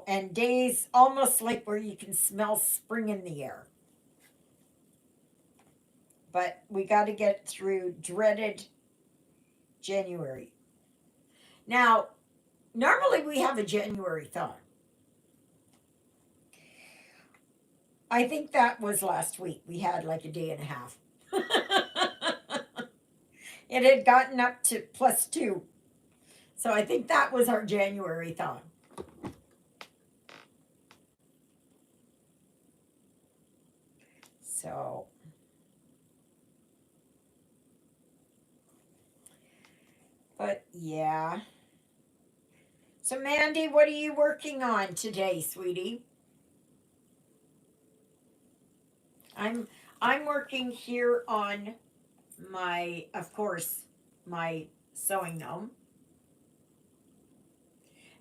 And days almost like where you can smell spring in the air. but we got to get through dreaded January. Now, normally we have a January thaw. I think that was last week. We had like a day and a half. It had gotten up to +2. So I think that was our January thaw. So, but yeah. So Mandy, what are you working on today, sweetie? I'm I'm working here on my, of course, my sewing gnome.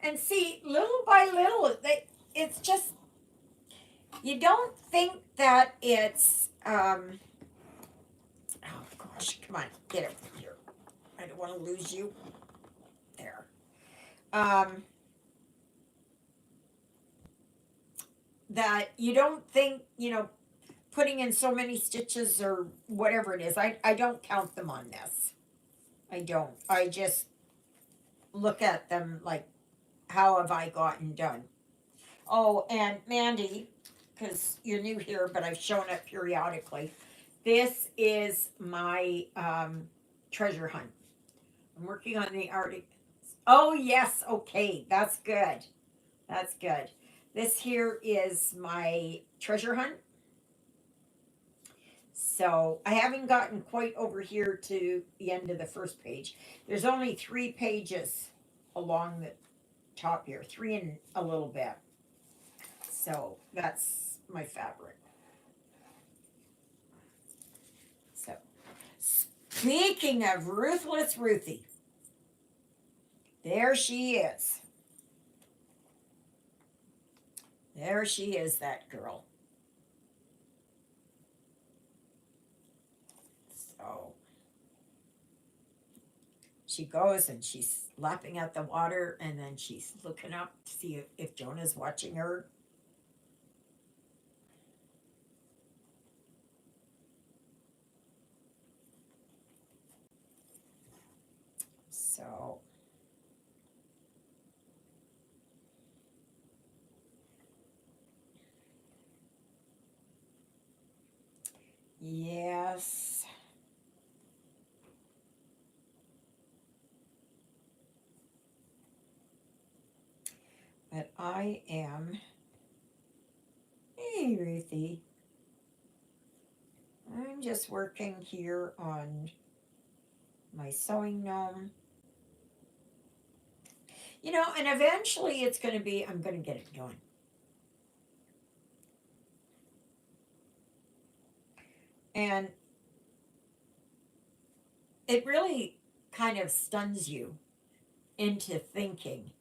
And see, little by little, it's just, you don't think that it's oh gosh, come on, get over here. I don't want to lose you. There. Um, that you don't think, putting in so many stitches or whatever it is. I don't count them on this. I don't. I just look at them like, how have I gotten done? Oh, and Mandy, because you're new here, but I've shown it periodically. This is my treasure hunt. I'm working on the article. Oh, yes. Okay. That's good. That's good. This here is my treasure hunt. So I haven't gotten quite over here to the end of the first page. There's only 3 pages along the top here, 3 and a little bit. So that's my fabric. So speaking of Ruthless Ruthie, there she is. There she is, that girl. So she goes and she's lapping at the water, and then she's looking up to see if Jonah's watching her. So yes. But I am. Hey, Ruthie. I'm just working here on my sewing gnome. And eventually it's going to be, I'm going to get it going. And it really kind of stuns you into thinking.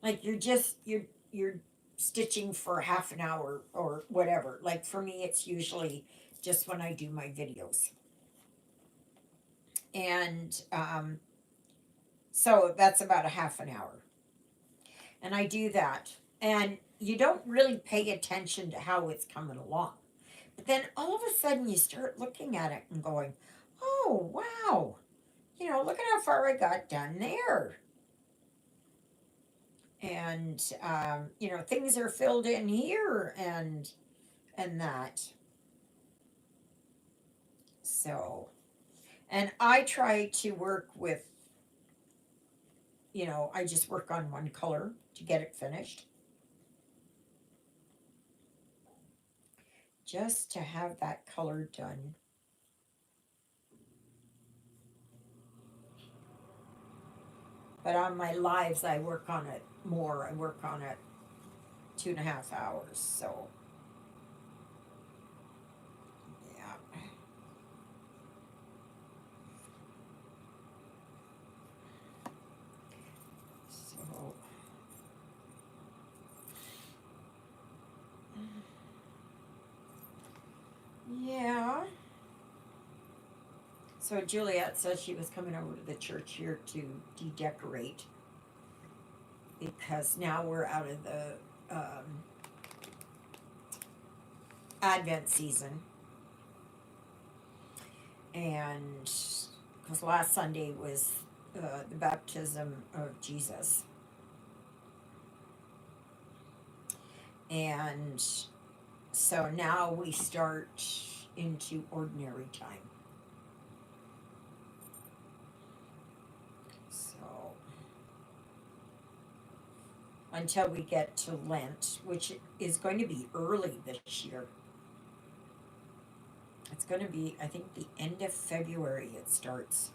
Like you're stitching for half an hour or whatever. Like for me, it's usually just when I do my videos. And so that's about a half an hour. And I do that. And you don't really pay attention to how it's coming along. But then all of a sudden you start looking at it and going, oh, wow. Look at how far I got done there. And, things are filled in here and that. So, and I try to work with, I just work on one color to get it finished. Just to have that color done. But on my lives, I work on it more. I work on it 2.5 hours. So, yeah. So, yeah. So Juliet said she was coming over to the church here to de-decorate because now we're out of the Advent season. And because last Sunday was the baptism of Jesus. And so now we start into ordinary time. So until we get to Lent, which is going to be early this year. It's going to be, I think, the end of February it starts.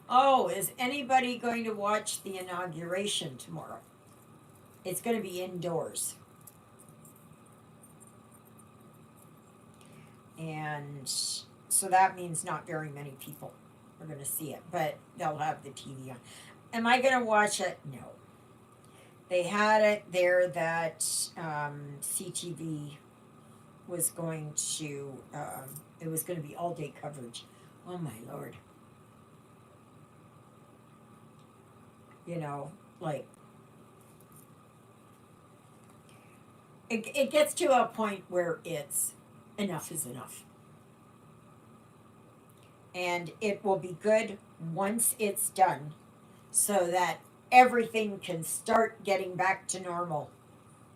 Oh, is anybody going to watch the inauguration tomorrow? It's going to be indoors. And so that means not very many people are going to see it, but they'll have the TV on. Am I going to watch it? No. They had it there that CTV was going to, it was going to be all day coverage. Oh my Lord. You know, like, it gets to a point where it's enough is enough. And it will be good once it's done so that everything can start getting back to normal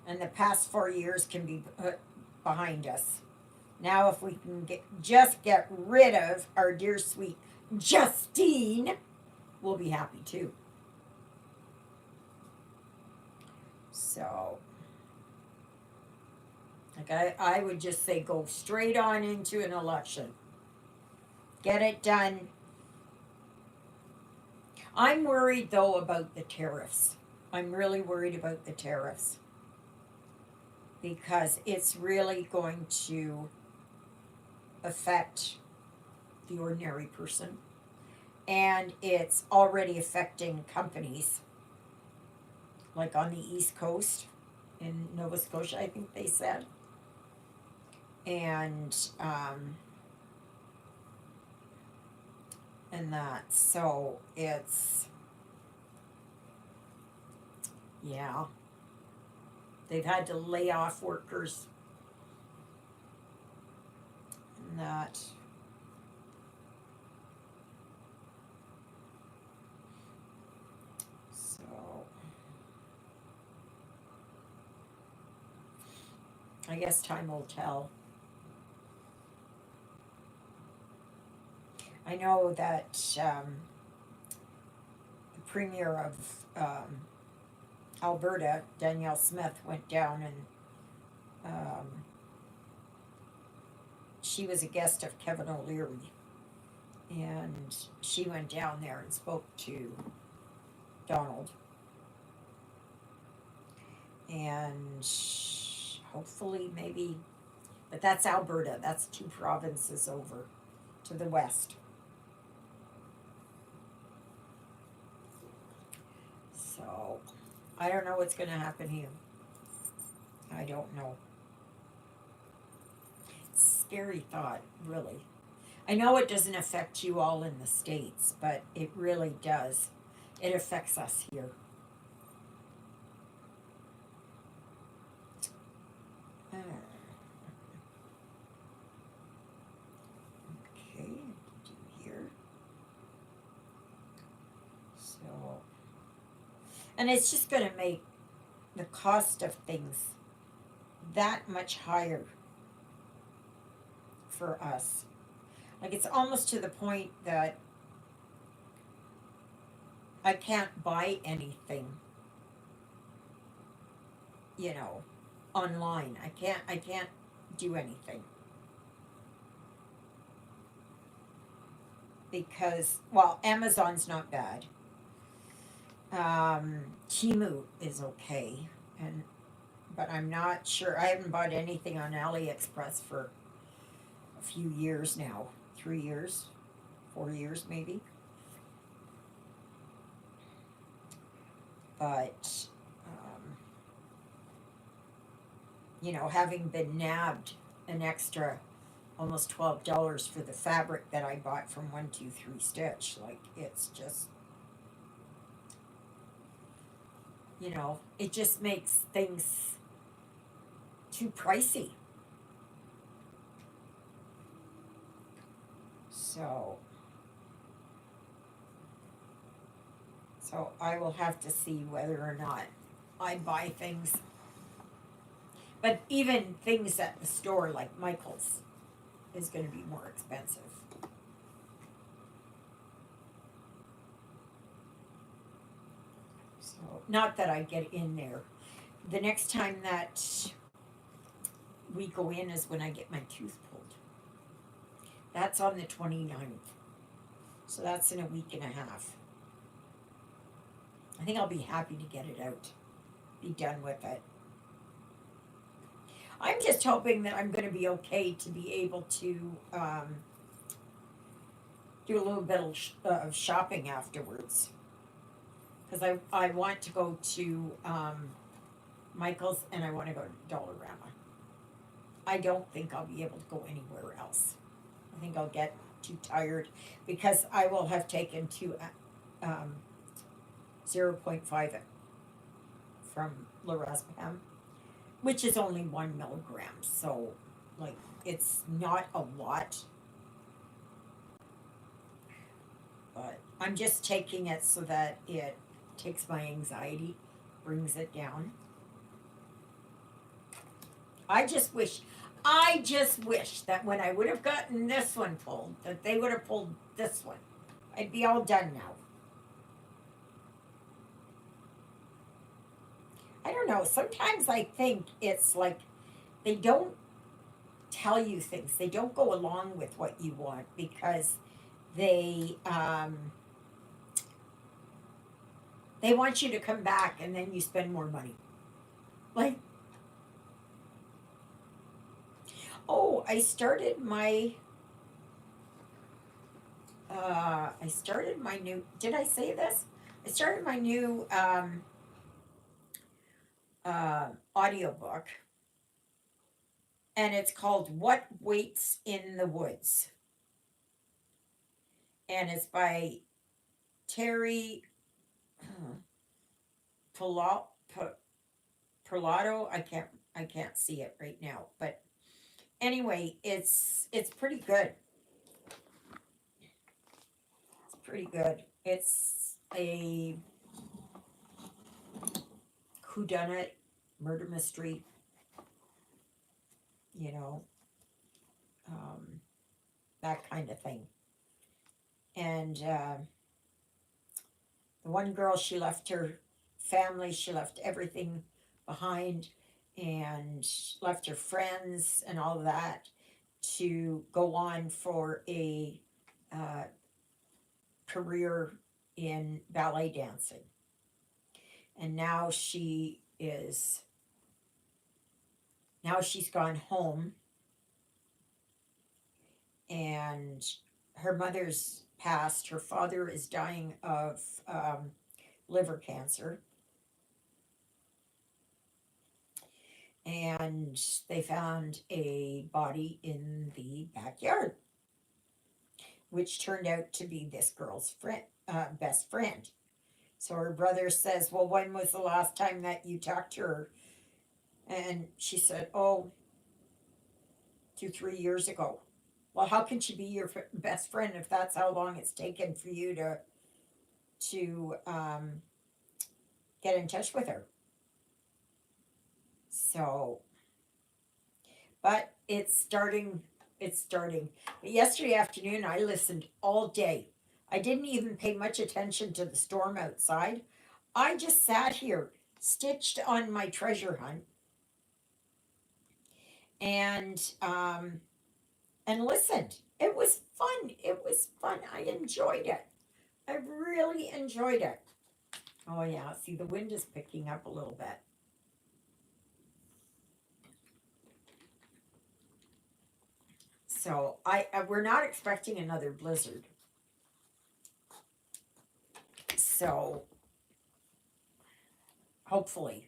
and the past 4 years can be put behind us. Now, if we can just get rid of our dear sweet Justine, we'll be happy too. So, like I would just say go straight on into an election. Get it done. I'm worried though about the tariffs. I'm really worried about the tariffs because it's really going to affect the ordinary person, and it's already affecting companies like on the East Coast in Nova Scotia, I think they said. And that, so it's, yeah, they've had to lay off workers and that. So I guess time will tell. I know that the Premier of Alberta, Danielle Smith, went down and she was a guest of Kevin O'Leary. And she went down there and spoke to Donald. And hopefully, maybe, but that's Alberta. That's 2 provinces over to the west. So, I don't know what's going to happen here. I don't know. It's a scary thought, really. I know it doesn't affect you all in the States, but it really does. It affects us here. Okay, do here. So, and it's just going to make the cost of things that much higher for us. Like, it's almost to the point that I can't buy anything, you know, online. I can't do anything. Because, well, Amazon's not bad. Temu is okay, but I'm not sure. I haven't bought anything on AliExpress for a few years now. 3 years, 4 years maybe. But, you know, having been nabbed an extra almost $12 for the fabric that I bought from 123 Stitch, like, it's just, you know, it just makes things too pricey. So, so I will have to see whether or not I buy things. But even things at the store like Michael's is going to be more expensive. So, not that I get in there. The next time that we go in is when I get my tooth pulled. That's on the 29th. So that's in a week and a half. I think I'll be happy to get it out, be done with it. I'm just hoping that I'm going to be okay to be able to do a little bit of shopping afterwards. Because I want to go to Michael's and I want to go to Dollarama. I don't think I'll be able to go anywhere else. I think I'll get too tired because I will have taken 0.5 from lorazepam, which is only 1 milligram. So, like, it's not a lot. But I'm just taking it so that it takes my anxiety, brings it down. I just wish that when I would have gotten this one pulled, that they would have pulled this one. I'd be all done now. I don't know. Sometimes I think it's like they don't tell you things. They don't go along with what you want because they want you to come back and then you spend more money. Like, oh, I started my new, did I say this? I started my new audiobook, and it's called What Waits in the Woods. And it's by Terry Perlato. I can't see it right now, but anyway, it's pretty good. It's pretty good. It's a whodunit murder mystery, you know, that kind of thing. And the one girl, she left her family, she left everything behind, and left her friends and all of that to go on for a career in ballet dancing. And now she's gone home, and her mother's passed. Her father is dying of liver cancer. And they found a body in the backyard, which turned out to be this girl's best friend. So her brother says, well, when was the last time that you talked to her? And she said, oh, 2-3 years ago. Well, how can she be your best friend if that's how long it's taken for you to get in touch with her? So, but it's starting. But yesterday afternoon, I listened all day. I didn't even pay much attention to the storm outside. I just sat here, stitched on my treasure hunt, and listened. It was fun. It was fun. I enjoyed it. I really enjoyed it. Oh yeah, see, the wind is picking up a little bit. So we're not expecting another blizzard. So hopefully.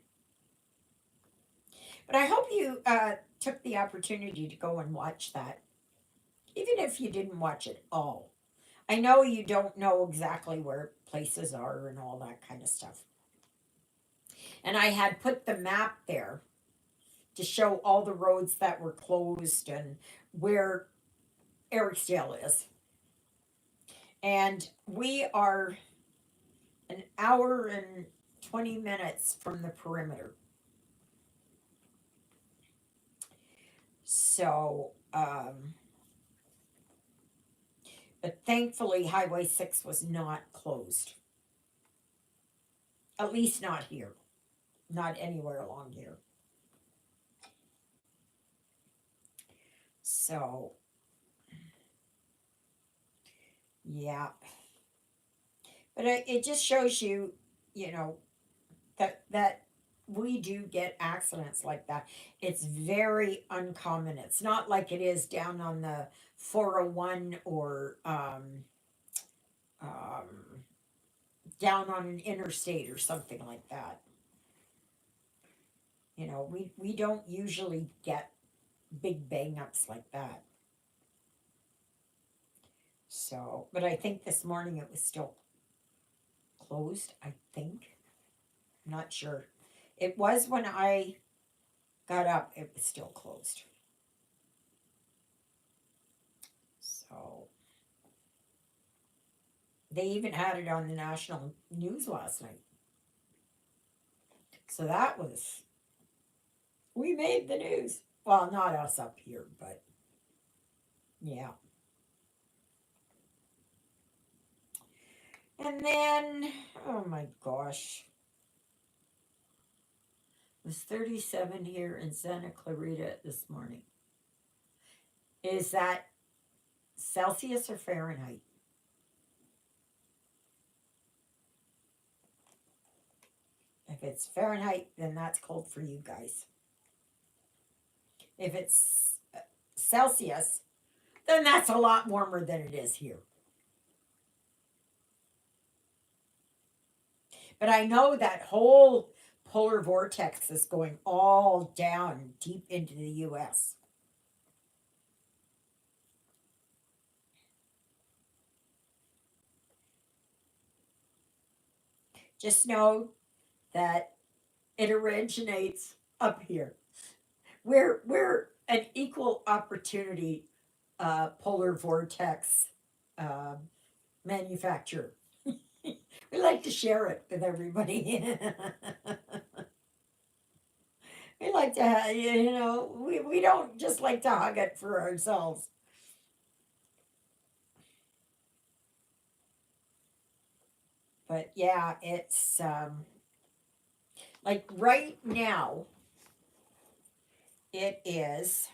But I hope you took the opportunity to go and watch that, even if you didn't watch it all. I know you don't know exactly where places are and all that kind of stuff. And I had put the map there to show all the roads that were closed and where Ericsdale is. And we are an hour and 20 minutes from the perimeter. So, but thankfully, Highway 6 was not closed. At least not here, not anywhere along here. So, yeah. But it just shows you, you know, that we do get accidents like that. It's very uncommon. It's not like it is down on the 401 or um, down on an interstate or something like that. You know, we don't usually get big bang ups like that. So, but I think this morning it was still closed. I think. I'm not sure. It was when I got up, it was still closed. So, they even had it on the national news last night. So that was, we made the news. Well, not us up here, but yeah. And then, oh my gosh, it was 37 here in Santa Clarita this morning. Is that Celsius or Fahrenheit? If it's Fahrenheit, then that's cold for you guys. If it's Celsius, then that's a lot warmer than it is here. But I know that whole polar vortex is going all down deep into the US. Just know that it originates up here. We're an equal opportunity polar vortex uh, manufacturer. We like to share it with everybody. We like to, we don't just like to hug it for ourselves. But yeah, it's like right now, it is,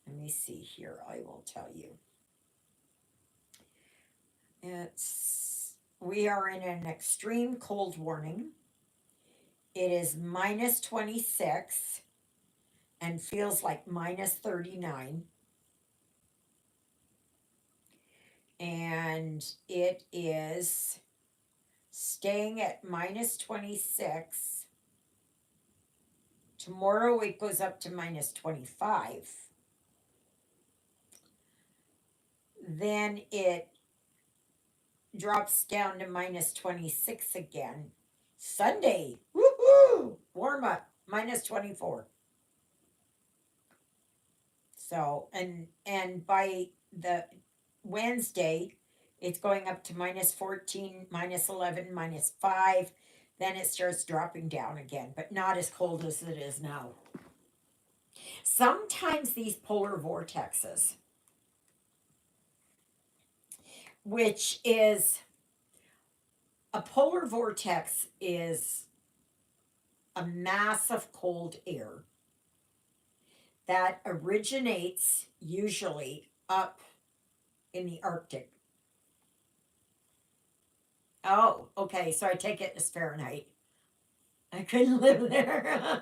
let me see here, I will tell you. We are in an extreme cold warning. It is minus 26 and feels like minus 39. And it is staying at minus 26. Tomorrow it goes up to minus 25. Then it drops down to minus 26 again. Sunday, woohoo, warm up, minus 24. So, and by the Wednesday, it's going up to minus 14, minus 11, minus 5. Then it starts dropping down again, but not as cold as it is now. Sometimes these polar vortexes, which is a polar vortex, is a mass of cold air that originates usually up in the Arctic. Oh, okay. So I take it as Fahrenheit. I couldn't live there.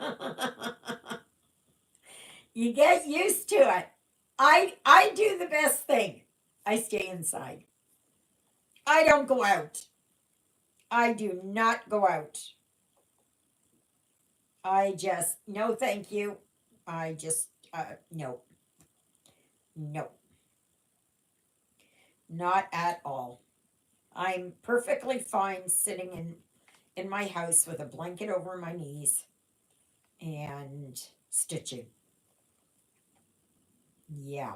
You get used to it. I do the best thing. I stay inside. I don't go out. I do not go out. I just no, thank you. I just no, no, not at all. I'm perfectly fine sitting in my house with a blanket over my knees and stitching. Yeah,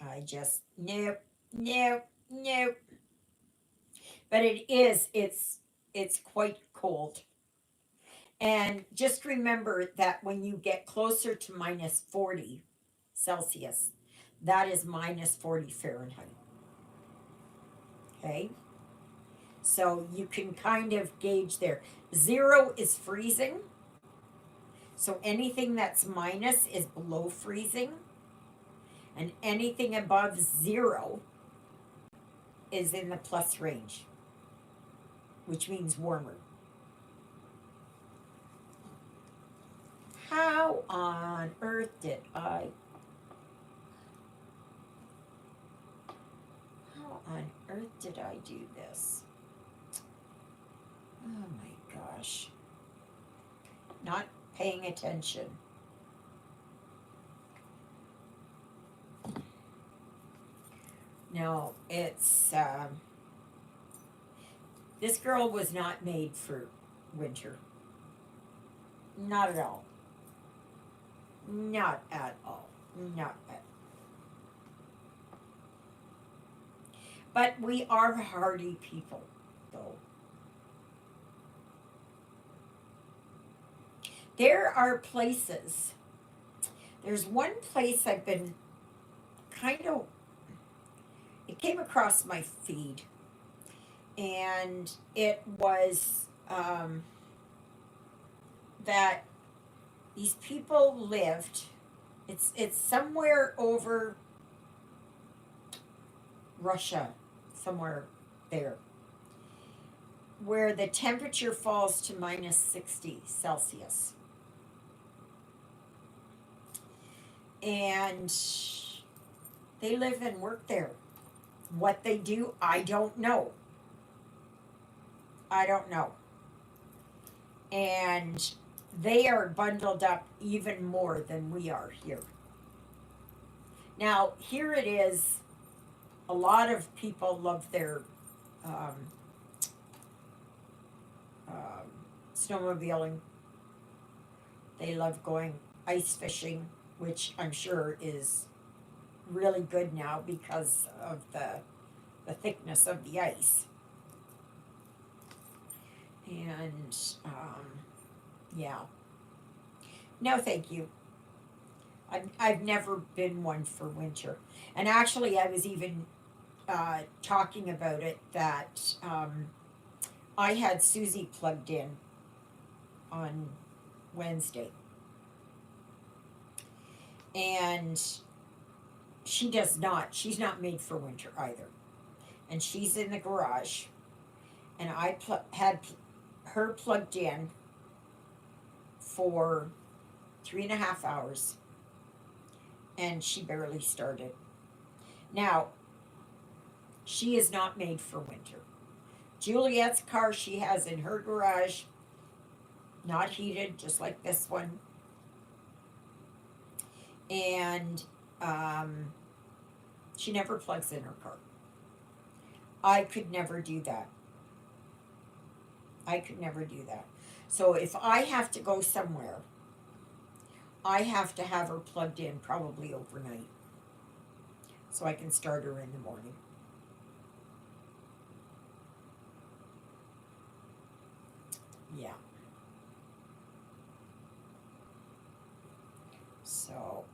I just nope. No, no. But it's quite cold. And just remember that when you get closer to minus 40 Celsius, that is minus 40 Fahrenheit. Okay? So you can kind of gauge there. Zero is freezing. So anything that's minus is below freezing. And anything above zero is in the plus range, which means warmer. How on earth did I? How on earth did I do this? Oh my gosh. Not paying attention. No, it's this girl was not made for winter. Not at all. Not at all. Not at. But we are hardy people, though. There are places. There's one place I've been kind of. It came across my feed, and it was that these people lived. It's somewhere over Russia, somewhere there, where the temperature falls to minus 60 Celsius. And they live and work there. What they do, I don't know. I don't know. And they are bundled up even more than we are here. Now, here it is. A lot of people love their um, um, snowmobiling. They love going ice fishing, which I'm sure is really good now because of the thickness of the ice. And yeah, no, thank you. I've never been one for winter. And actually, I was even talking about it that I had Susie plugged in on Wednesday. And she does not, she's not made for winter either. And she's in the garage. And I had her plugged in for 3.5 hours. And she barely started. Now, she is not made for winter. Juliet's car she has in her garage, not heated, just like this one. And she never plugs in her car. I could never do that. I could never do that. So if I have to go somewhere, I have to have her plugged in probably overnight so I can start her in the morning. Yeah. So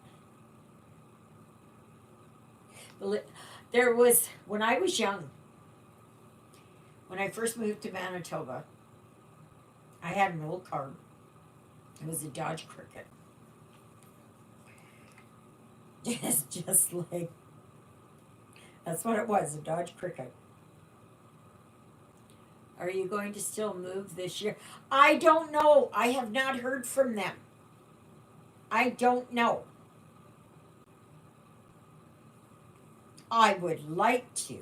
there was, when I was young, when I first moved to Manitoba, I had an old car. It was a Dodge Cricket. Just like, that's what it was, a Dodge Cricket. Are you going to still move this year? I don't know. I have not heard from them. I don't know. I would like to.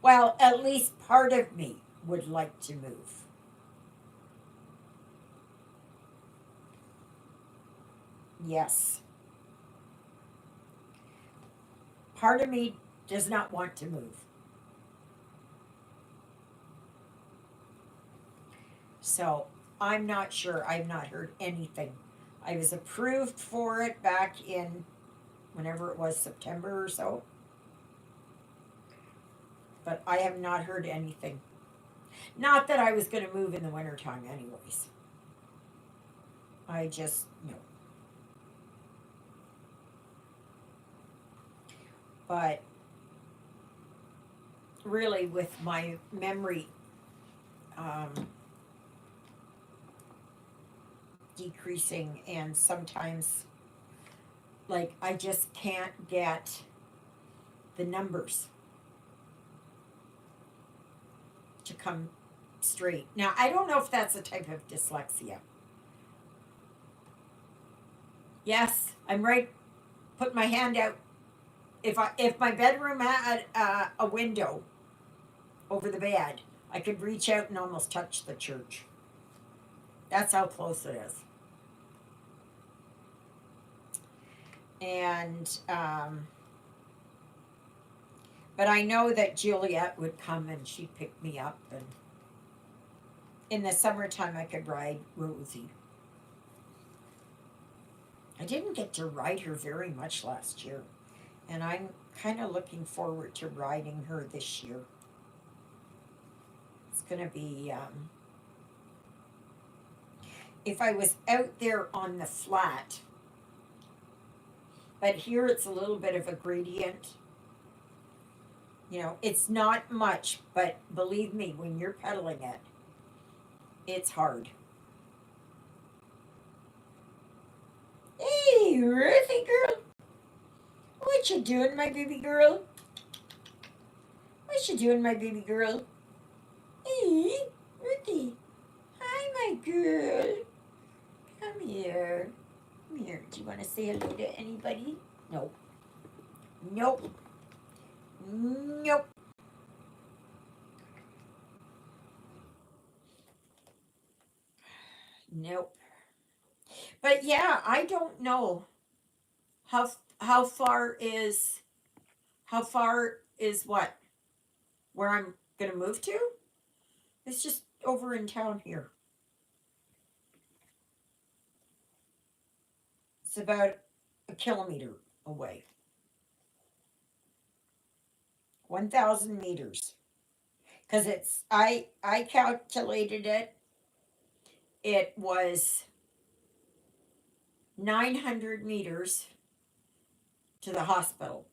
Well, at least part of me would like to move. Yes. Part of me does not want to move. So I'm not sure. I've not heard anything. I was approved for it back in whenever it was, September or so. But I have not heard anything. Not that I was going to move in the wintertime, anyways. I just, no. But really, with my memory decreasing, and sometimes, like, I just can't get the numbers to come straight. Now, I don't know if that's a type of dyslexia. Yes, I'm right. Put my hand out. If my bedroom had a window over the bed, I could reach out and almost touch the church. That's how close it is. And but I know that Juliet would come and she'd pick me up, and in the summertime I could ride Rosie. I didn't get to ride her very much last year, and I'm kind of looking forward to riding her this year. It's gonna be if I was out there on the flat, but here it's a little bit of a gradient. You know, it's not much, but believe me, when you're pedaling it, it's hard. Hey, Ruthie girl. What you doing, my baby girl? What you doing, my baby girl? Hey, Ruthie. Hi, my girl. Come here. Come here. Do you want to say hello to anybody? Nope. Nope. Nope. Nope. But yeah, I don't know how far is what where I'm gonna move to. It's just over in town here. It's about a kilometer away. 1,000 meters. Because I calculated it. It was 900 meters to the hospital,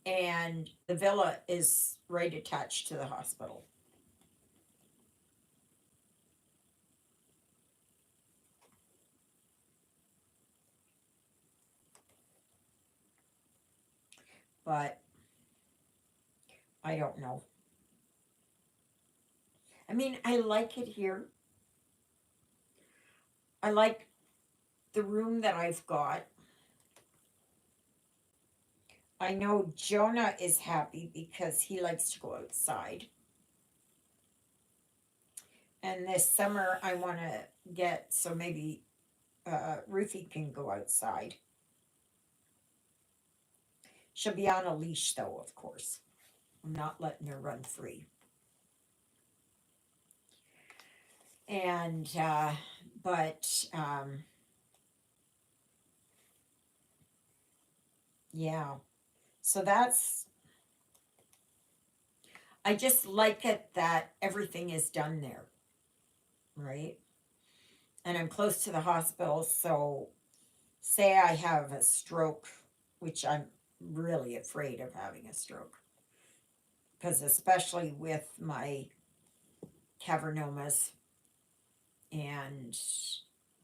and the villa is right attached to the hospital. But I don't know. I mean, I like it here. I like the room that I've got. I know Jonah is happy because he likes to go outside. And this summer, I want to get so maybe Ruthie can go outside. She'll be on a leash, though, of course. I'm not letting her run free. And, but, yeah. So I just like it that everything is done there, right? And I'm close to the hospital, so say I have a stroke, which I'm really afraid of having a stroke, because especially with my cavernomas and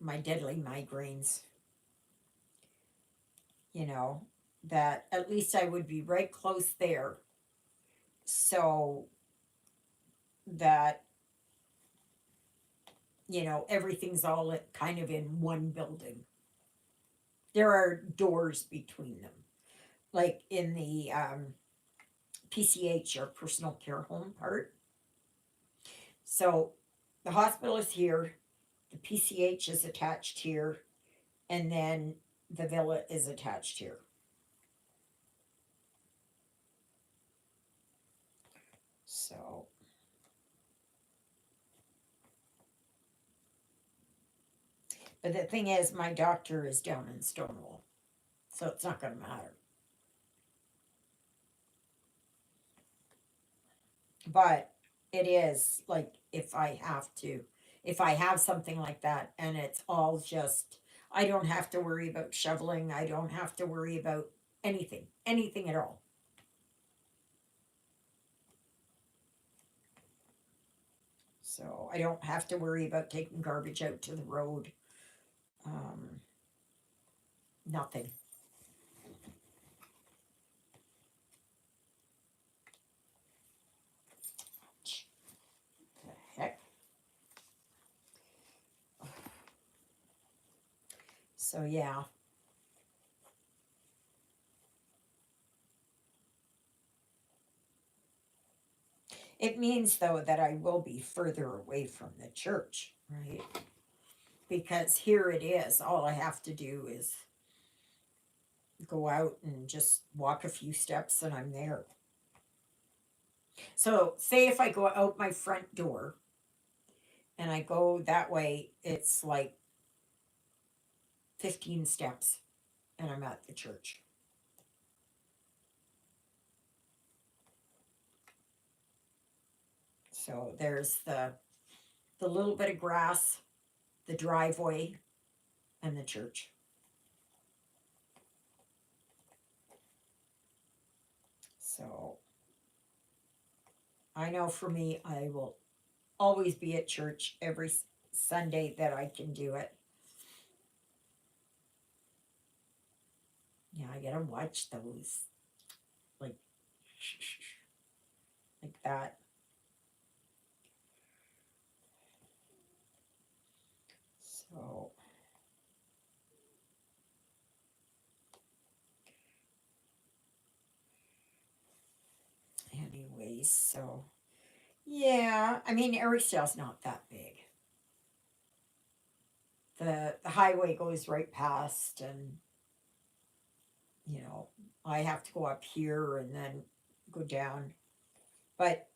my deadly migraines, you know, that at least I would be right close there, so that, you know, everything's all kind of in one building. There are doors between them, like in the PCH or personal care home part. So the hospital is here, the PCH is attached here, and then the villa is attached here. So, but the thing is, my doctor is down in Stonewall. So it's not going to matter. But it is like if I have something like that and it's all just, I don't have to worry about shoveling, I don't have to worry about anything at all. So I don't have to worry about taking garbage out to the road. Um, Nothing. The heck? So yeah. It means though that I will be further away from the church, right? Because here it is. All I have to do is go out and just walk a few steps and I'm there. So, say if I go out my front door and I go that way, it's like 15 steps and I'm at the church. So, there's the little bit of grass, the driveway, and the church. So, I know for me, I will always be at church every Sunday that I can do it. Yeah, I gotta watch those like like that. So anyways, so yeah, I mean Ericsdale's not that big. The highway goes right past and you know, I have to go up here and then go down. But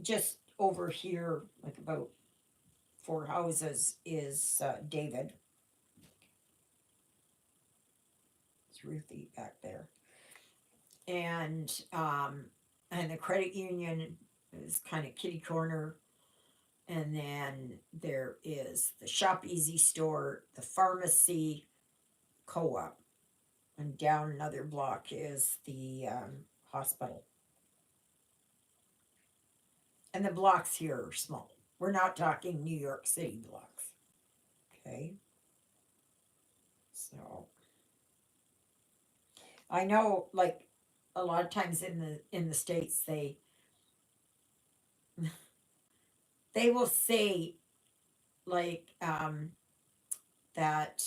just over here, like about 4 houses, is David. It's Ruthie back there. And the credit union is kind of kitty corner. And then there is the Shop Easy store, the pharmacy, co-op, and down another block is the hospital. And the blocks here are small. We're not talking New York City blocks. Okay. So I know like a lot of times in the States they will say like that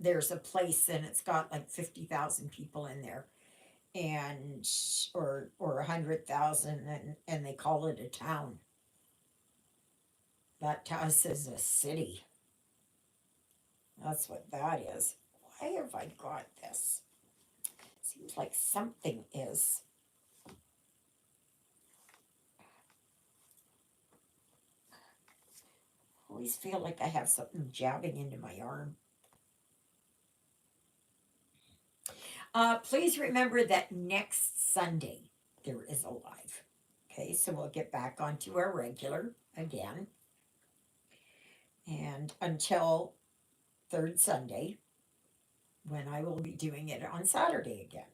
there's a place and it's got like 50,000 people in there and or 100,000 and they call it a town. That to us is a city. That's what that is. Why have I got this? Seems like something is. I always feel like I have something jabbing into my arm. Please remember that next Sunday there is a live. Okay, so we'll get back onto our regular again. And until third Sunday, when I will be doing it on Saturday again.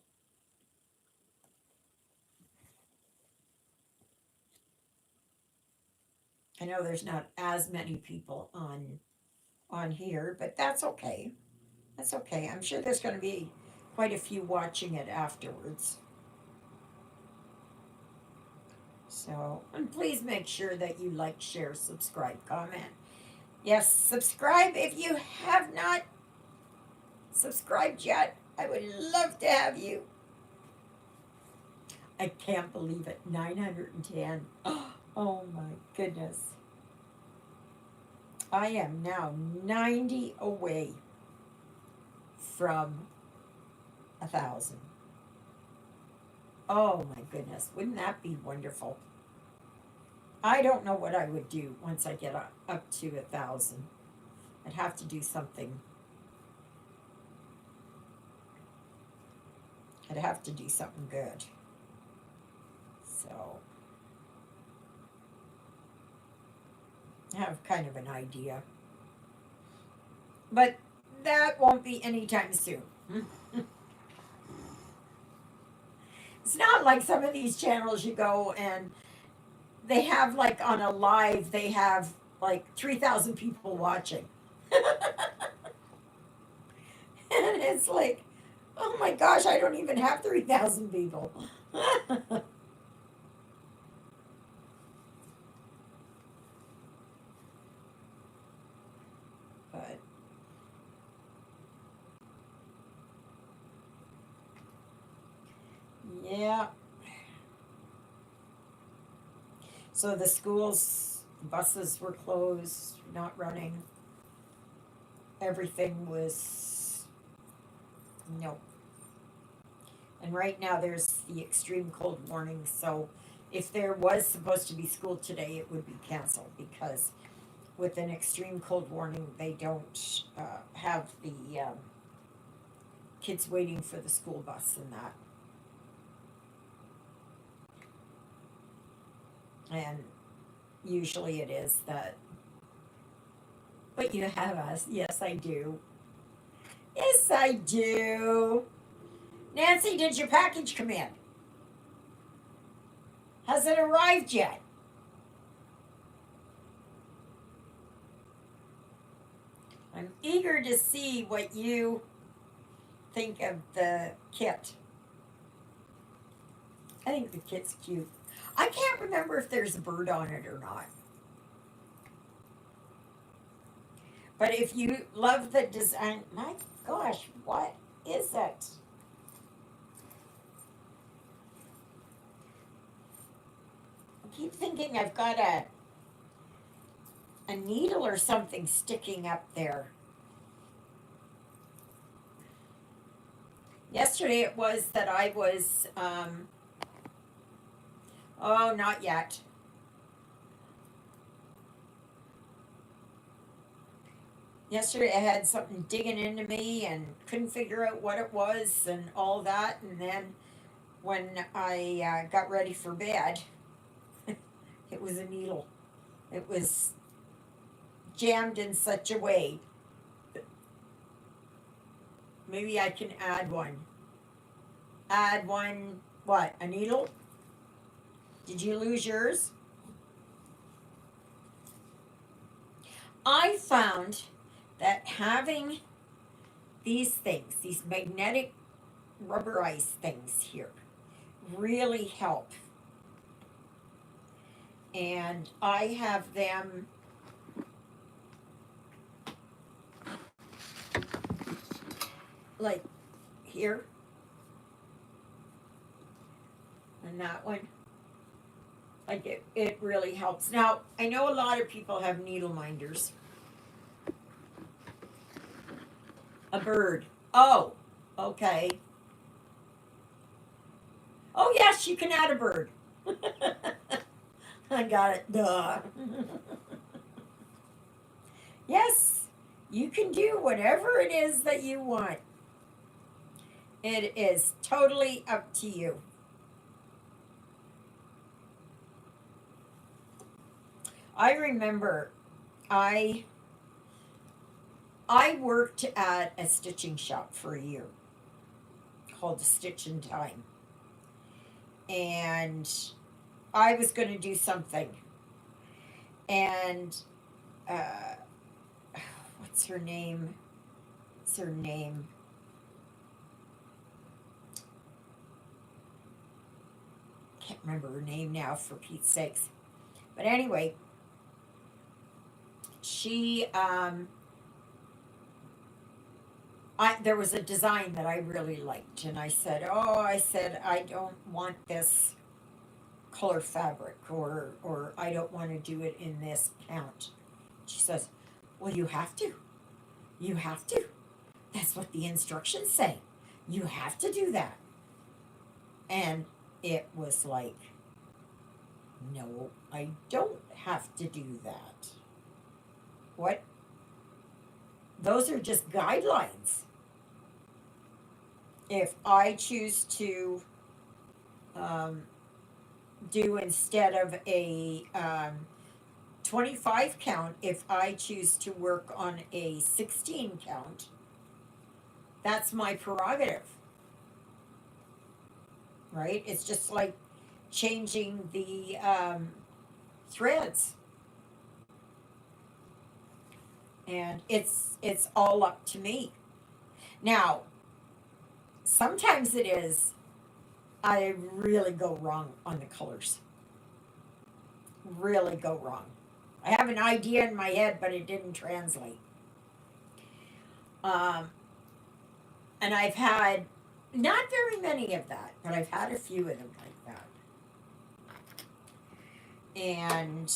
I know there's not as many people on here, but that's okay. That's okay. I'm sure there's going to be quite a few watching it afterwards. So, and please make sure that you like, share, subscribe, comment. Yes, subscribe if you have not subscribed yet. I would love to have you. I can't believe it. 910. Oh my goodness. I am now 90 away from 1,000. Oh my goodness. Wouldn't that be wonderful? I don't know what I would do once I get up to 1,000. I'd have to do something I'd have to do something good. So I have kind of an idea. But that won't be anytime soon. It's not like some of these channels you go and they have like on a live, they have like 3,000 people watching. And it's like, oh my gosh, I don't even have 3,000 people. But yeah, so the schools, buses were closed, not running. Everything was no. And right now there's the extreme cold warning, so if there was supposed to be school today, it would be canceled because with an extreme cold warning, they don't have the kids waiting for the school bus and that. And usually it is that, but you have us. Yes, I do. Yes, I do. Nancy, did your package come in? Has it arrived yet? I'm eager to see what you think of the kit. I think the kit's cute. I can't remember if there's a bird on it or not. But if you love the design, my gosh, what is it? I keep thinking I've got a needle or something sticking up there. Yesterday it was that I was, oh, not yet. Yesterday I had something digging into me and couldn't figure out what it was and all that. And then when I got ready for bed, it was a needle. It was jammed in such a way. Maybe I can add one. Add one, what, a needle? Did you lose yours? I found that having these things, these magnetic rubberized things here, really help. And I have them like here and that one. Like it really helps. Now, I know a lot of people have needle minders. A bird. Oh, okay. Oh, yes, you can add a bird. I got it. Duh. Yes, you can do whatever it is that you want. It is totally up to you. I remember I I worked at a stitching shop for a year called Stitch in Time. And I was going to do something. And uh, what's her name? What's her name? Can't remember her name now, for Pete's sakes. But anyway, she there was a design that I really liked, and I said, "Oh, I said I don't want this color fabric, or I don't want to do it in this count." She says, "Well, you have to. You have to. That's what the instructions say. You have to do that." And it was like, "No, I don't have to do that. What? Those are just guidelines." if I choose to um, do instead of a 25 count, if I choose to work on a 16 count, that's my prerogative, right? It's just like changing the threads, and it's all up to me. Now, sometimes it is I really go wrong on the colors. Really go wrong. I have an idea in my head, but it didn't translate. Um, and I've had not very many of that, but I've had a few of them like that. And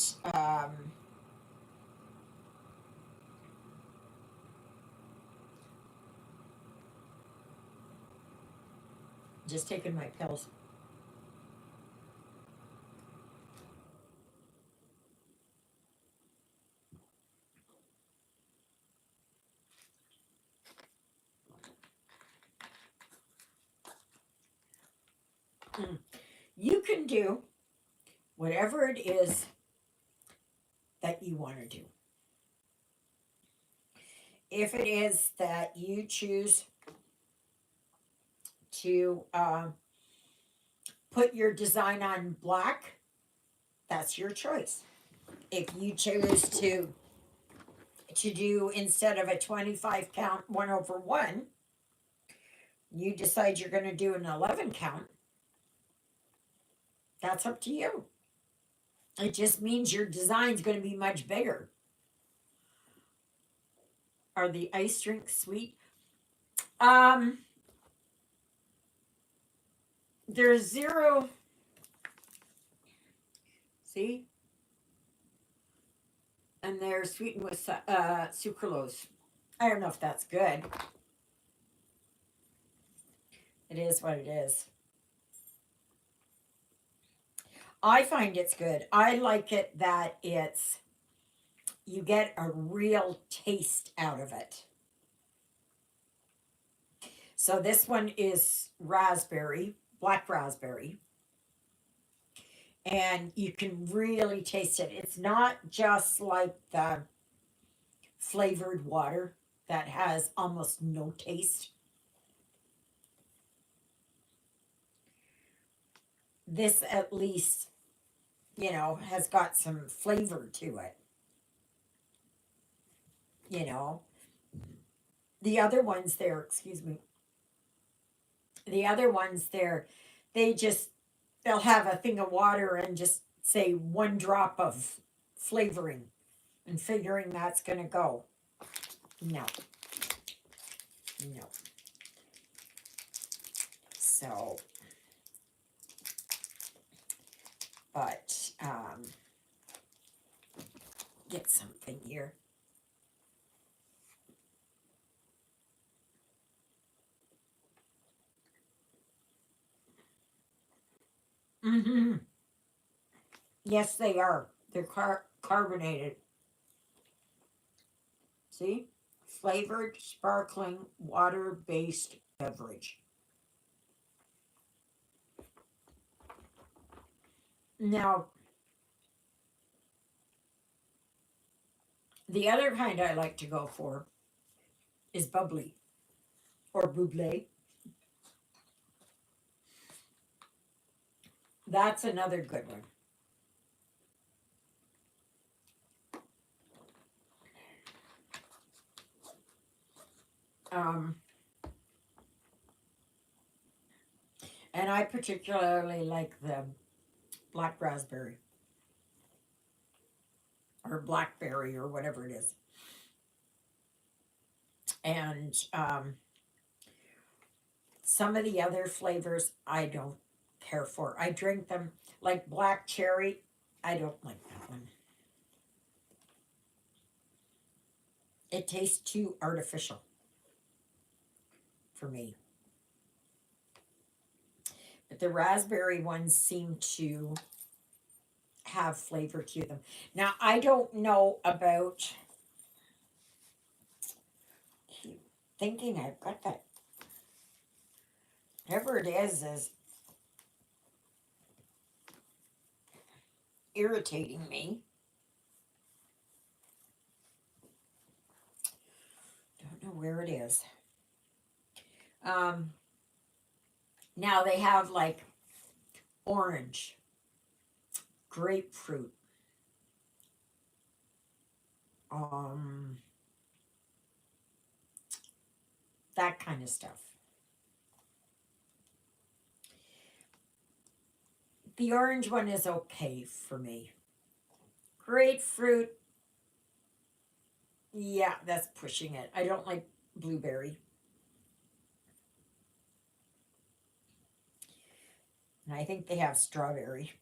just taking my pills. You can do whatever it is that you want to do. If it is that you choose to put your design on black, that's your choice. If you choose to do instead of a 25 count 1/1, you decide you're going to do an 11 count, that's up to you. It just means your design's going to be much bigger. Are the ice drinks sweet? Um, there's zero. See, and they're sweetened with sucralose. I don't know if that's good. It is what it is. I find it's good. I like it that it's you get a real taste out of it. So this one is raspberry, black raspberry, and you can really taste it. It's not just like the flavored water that has almost no taste. This at least, has got some flavor to it, you know. The other ones there, excuse me, the other ones there, they just, they'll have a thing of water and just say 1 drop of flavoring and figuring that's going to go. No, no. So, but, get something here. Mm-hmm. Yes, they are. They're carbonated. See? Flavored, sparkling, water based beverage. Now, the other kind I like to go for is bubbly or bubbly. That's another good one. Um, and I particularly like the black raspberry or blackberry or whatever it is. And some of the other flavors I don't care for. I drink them like black cherry. I don't like that one. It tastes too artificial for me. But the raspberry ones seem to have flavor to them. Now, I don't know about, keep thinking I've got that. Whatever it is irritating me. Don't know where it is. Um, Now they have like orange, grapefruit, um, that kind of stuff. The orange one is okay for me. Grapefruit, yeah, that's pushing it. I don't like blueberry. And I think they have strawberry.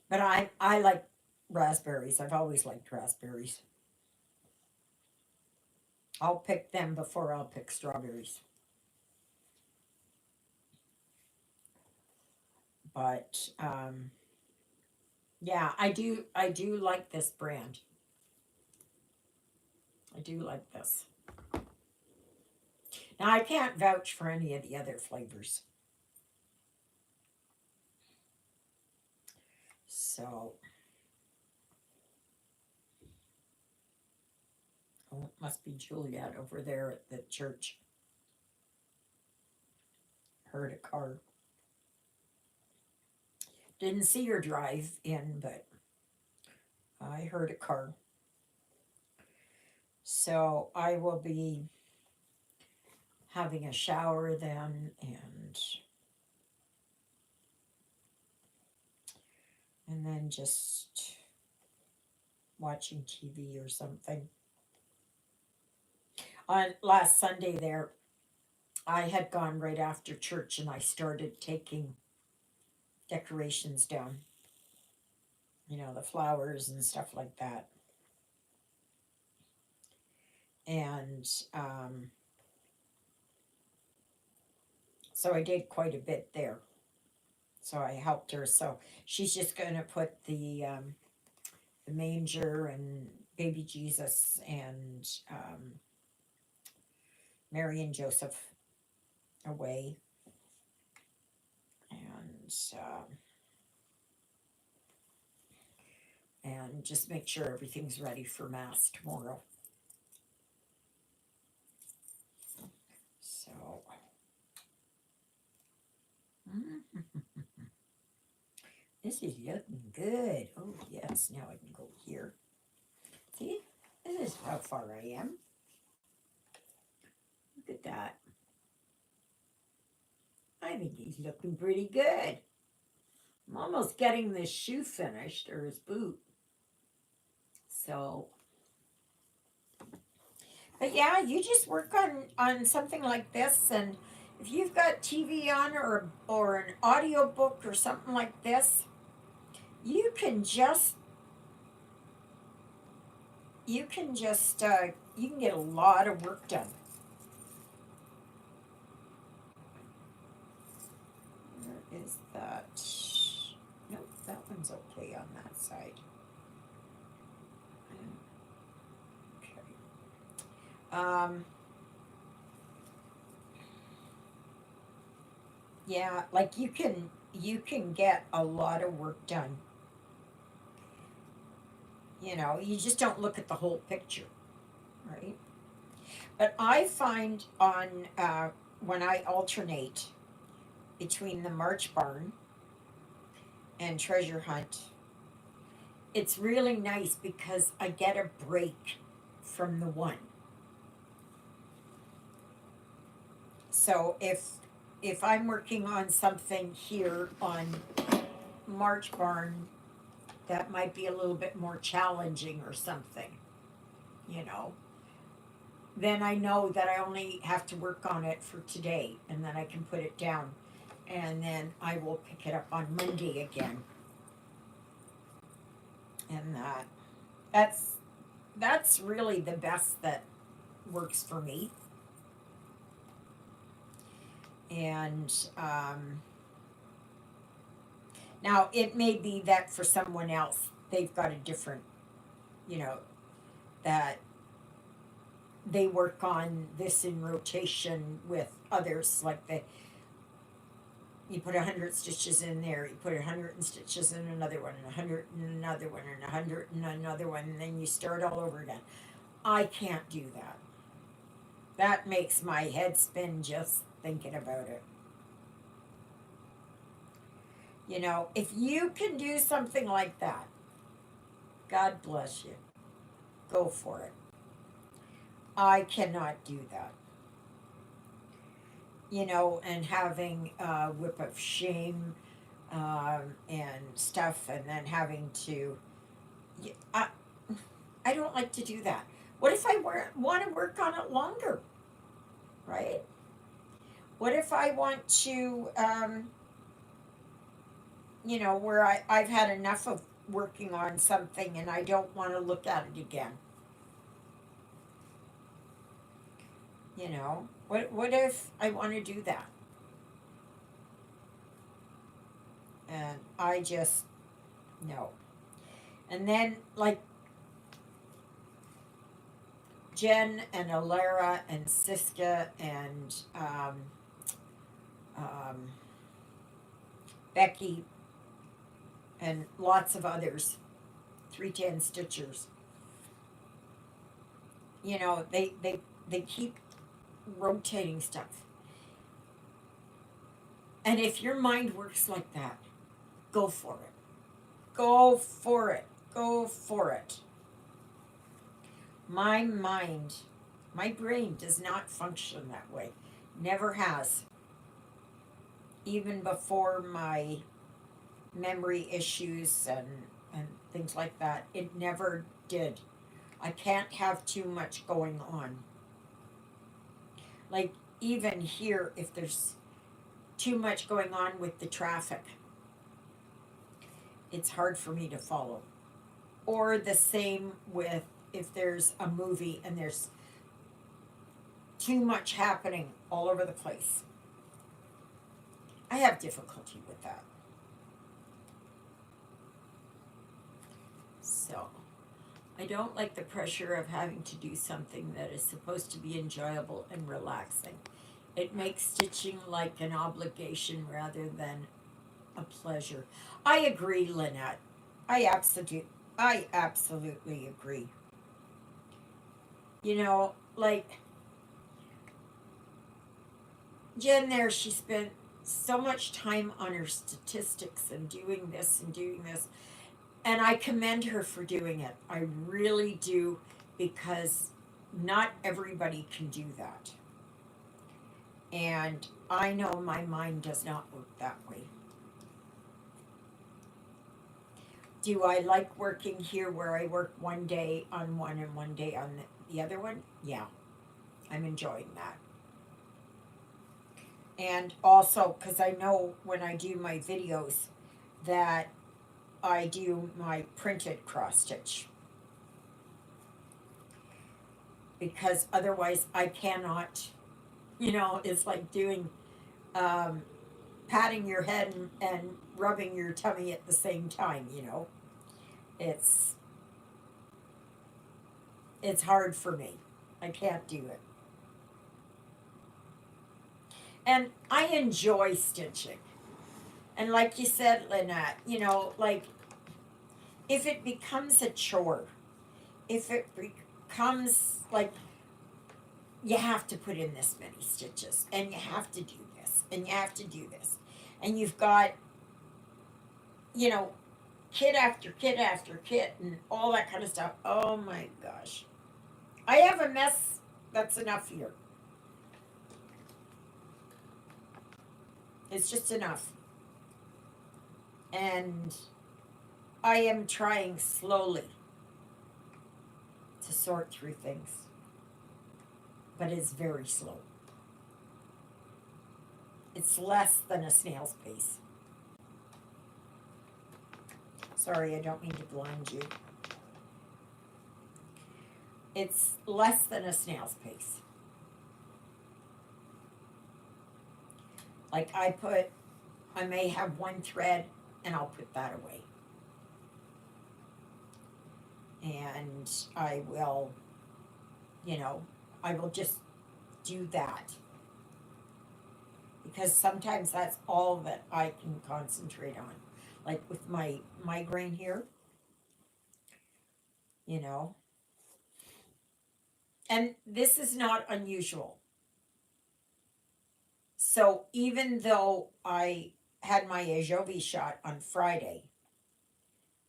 But I like raspberries. I've always liked raspberries. I'll pick them before I'll pick strawberries. But yeah, I do like this brand. I do like this. Now I can't vouch for any of the other flavors. So, oh, it must be Juliet over there at the church. Heard a car. Didn't see her drive in, but I heard a car. So I will be having a shower then and then just watching TV or something. On last Sunday there, I had gone right after church and I started taking decorations down. The flowers and stuff like that. And so I did quite a bit there. So I helped her. So she's just going to put the manger and baby Jesus and Mary and Joseph away, um, and just make sure everything's ready for mass tomorrow. So, this is looking good. Oh yes, now I can go here. See, this is how far I am. Look at that. I think he's looking pretty good. I'm almost getting this shoe finished, or his boot. So, but yeah, you just work on something like this, and if you've got TV on or an audio book or something like this, you can just you can get a lot of work done. Where is that? Nope, that one's okay on that side. Okay. Yeah, like you can get a lot of work done. You just don't look at the whole picture, right? But I find when I alternate between the March Barn and Treasure Hunt, it's really nice because I get a break from the one. So if I'm working on something here on March Barn that might be a little bit more challenging or something, you know, then I know that I only have to work on it for today and then I can put it down and then I will pick it up on Monday again. And that's really the best that works for me. And now it may be that for someone else they've got a different, you know, that they work on this in rotation with others, like you put 100 stitches in there, you put 100 stitches in another one, and 100 in another one, and 100 in another one, and then you start all over again. I can't do that. That makes my head spin just thinking about it. You know, if you can do something like that, God bless you. Go for it. I cannot do that. You know, and having a whip of shame and stuff, and then having to. I don't like to do that. What if I want to work on it longer, right? What if I want to, you know, where I've had enough of working on something and I don't want to look at it again? You know, what if I want to do that? And I just, no. And then, like, Jen and Alara and Siska and um, Becky and lots of others, 310 Stitchers. You know, they keep rotating stuff. And if your mind works like that, go for it. Go for it. Go for it. My mind, my brain does not function that way. Never has. Even before my memory issues and things like that, it never did. I can't have too much going on. Like, even here, if there's too much going on with the traffic, it's hard for me to follow. Or the same with if there's a movie and there's too much happening all over the place. I have difficulty with that. So, I don't like the pressure of having to do something that is supposed to be enjoyable and relaxing. It makes stitching like an obligation rather than a pleasure. I agree, Lynette. I absolutely agree. You know, like Jen there, she spent so much time on her statistics and doing this and doing this. And I commend her for doing it. I really do, because not everybody can do that. And I know my mind does not work that way. Do I like working here where I work one day on one and one day on the other one? Yeah, I'm enjoying that. And also, because I know when I do my videos that I do my printed cross stitch. Because otherwise I cannot, you know, it's like doing, um, patting your head and rubbing your tummy at the same time, you know. It's it's hard for me. I can't do it. And I enjoy stitching. And like you said, Lynette, you know, like if it becomes a chore, if it becomes like you have to put in this many stitches and you have to do this and you have to do this, and you've got, you know, kit after kit after kit and all that kind of stuff. Oh my gosh. I have a mess that's enough here. It's just enough. And I am trying slowly to sort through things, but it's very slow. It's less than a snail's pace. Sorry, I don't mean to blind you. It's less than a snail's pace. Like I may have one thread and I'll put that away. And I will, you know, I will just do that. because sometimes that's all that I can concentrate on. Like with my migraine here, you know. And this is not unusual. So even though I had my Ajovi shot on Friday,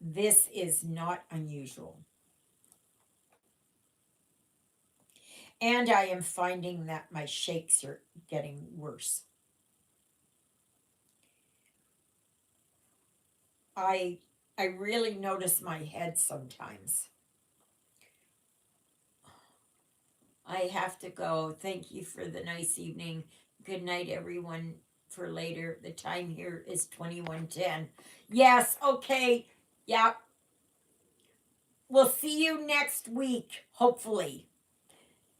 this is not unusual. And I am finding that my shakes are getting worse. I I really notice my head sometimes. I have to go. Thank you for the nice evening. Good night, everyone, for later. The time here is 21:10. Yes, okay. Yeah. We'll see you next week, hopefully.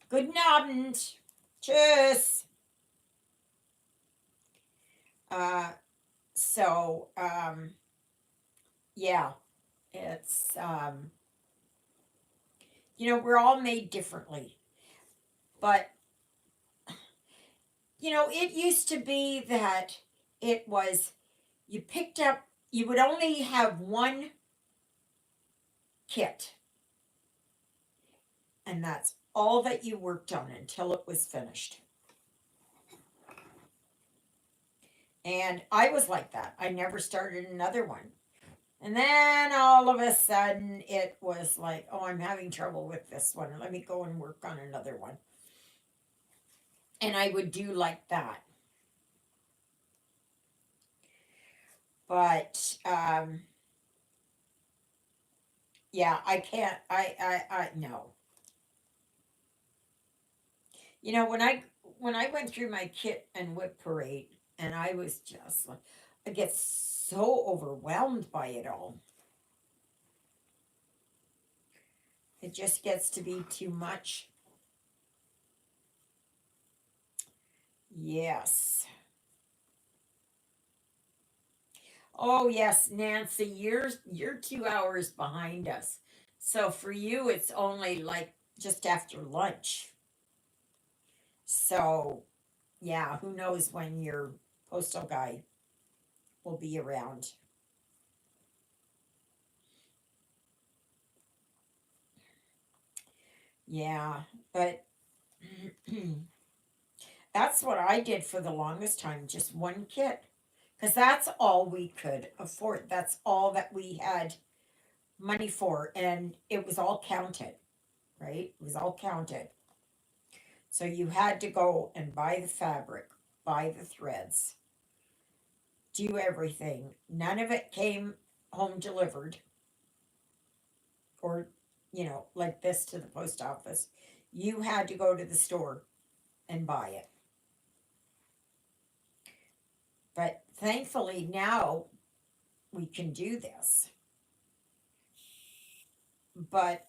Good night. Tschüss. Uh, so, yeah, it's, we're all made differently. But, it used to be that it was, you picked up, you would only have one kit, and that's all that you worked on until it was finished. And I was like that. I never started another one. And then all of a sudden it was like, oh, I'm having trouble with this one. Let me go and work on another one. And I would do like that. But yeah, I can't I no. When I went through my kit and whip parade, and I was just like, I get so overwhelmed by it all. It just gets to be too much. Yes. Oh yes, Nancy, you're 2 hours behind us. So for you it's only like just after lunch. So yeah, who knows when your postal guy will be around. Yeah, but that's what I did for the longest time, just one kit. Because that's all we could afford. That's all that we had money for. And it was all counted, right? It was all counted. So you had to go and buy the fabric, buy the threads, do everything. None of it came home delivered or, like this to the post office. You had to go to the store and buy it. But thankfully now we can do this. But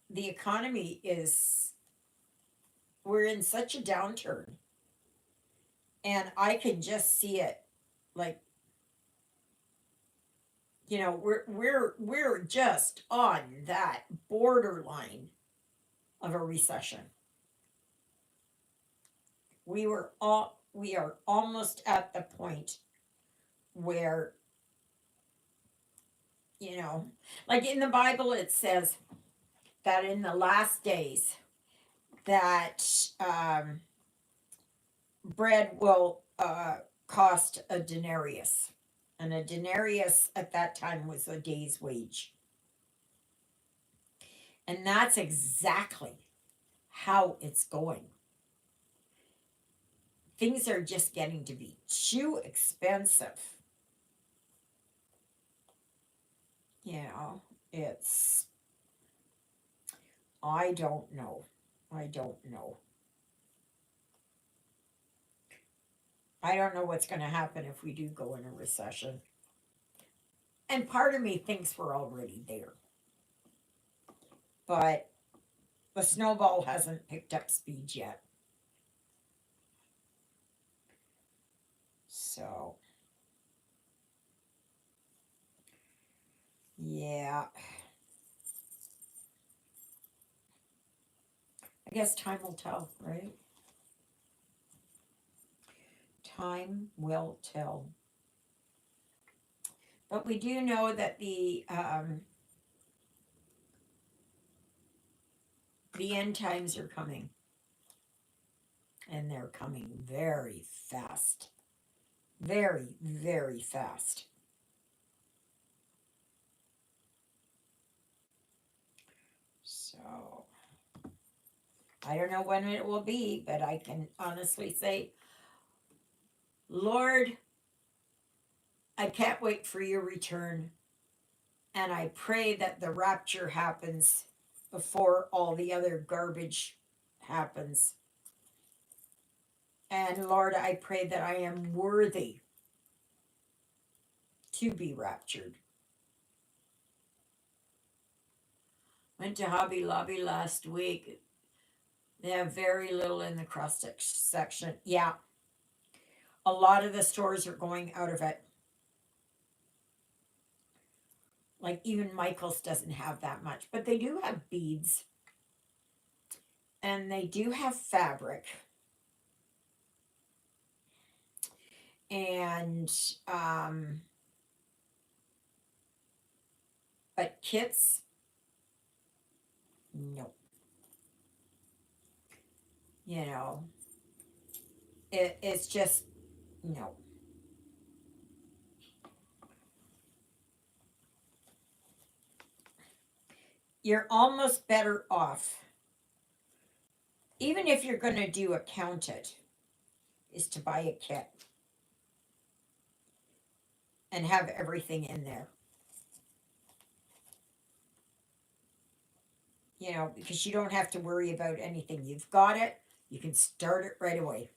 the economy we're in such a downturn, and I can just see it, like, we're just on that borderline of a recession. We are almost at the point where, you know like in the Bible it says that in the last days that bread will cost a denarius, and a denarius at that time was a day's wage. And that's exactly how it's going. Things are just getting to be too expensive. You know, it's, I don't know. I don't know. I don't know what's going to happen if we do go in a recession. And part of me thinks we're already there. But the snowball hasn't picked up speed yet. So, yeah. I guess time will tell, right? Time will tell. But we do know that the end times are coming, and they're coming very fast. Very, very fast. So, I don't know when it will be, but I can honestly say, Lord, I can't wait for your return. And I pray that the rapture happens before all the other garbage happens. And Lord, I pray that I am worthy to be raptured. Went to Hobby Lobby last week. They have very little in the cross section. Yeah, a lot of the stores are going out of it. Like even Michael's doesn't have that much, but they do have beads and they do have fabric. And but kits, no. You know, it's just no. You're almost better off, even if you're going to do a count it, is to buy a kit and have everything in there. You know, because you don't have to worry about anything. You've got it. You can start it right away.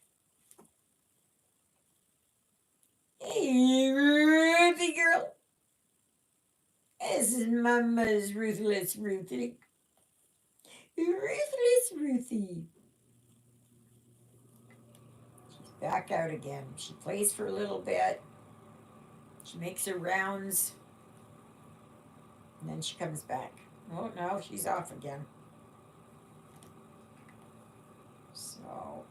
Hey, Ruthie girl. This is Mama's Ruthless Ruthie. Ruthless Ruthie. She's back out again. She plays for a little bit. She makes her rounds. And then she comes back. Oh, no, she's off again. So.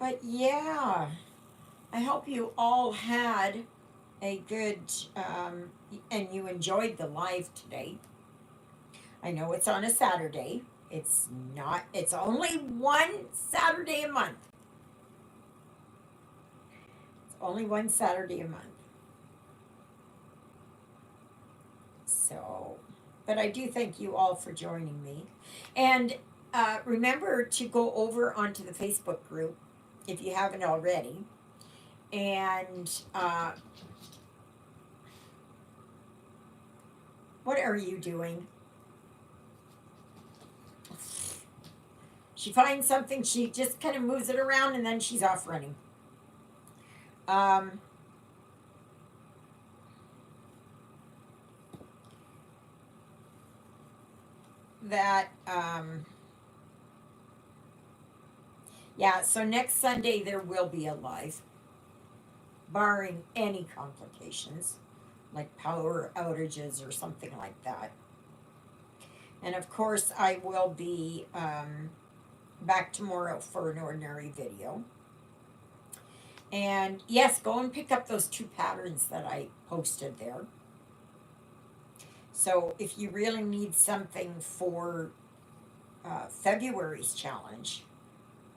But yeah, I hope you all had a good, and you enjoyed the live today. I know it's on a Saturday. It's not, it's only one Saturday a month. It's only one Saturday a month. So, but I do thank you all for joining me. And remember to go over onto the Facebook group if you haven't already. And what are you doing? She finds something, she just kind of moves it around, and then she's off running. Yeah, so next Sunday there will be a live, barring any complications, like power outages or something like that. And of course, I will be back tomorrow for an ordinary video. And yes, go and pick up those 2 patterns that I posted there. So if you really need something for February's challenge,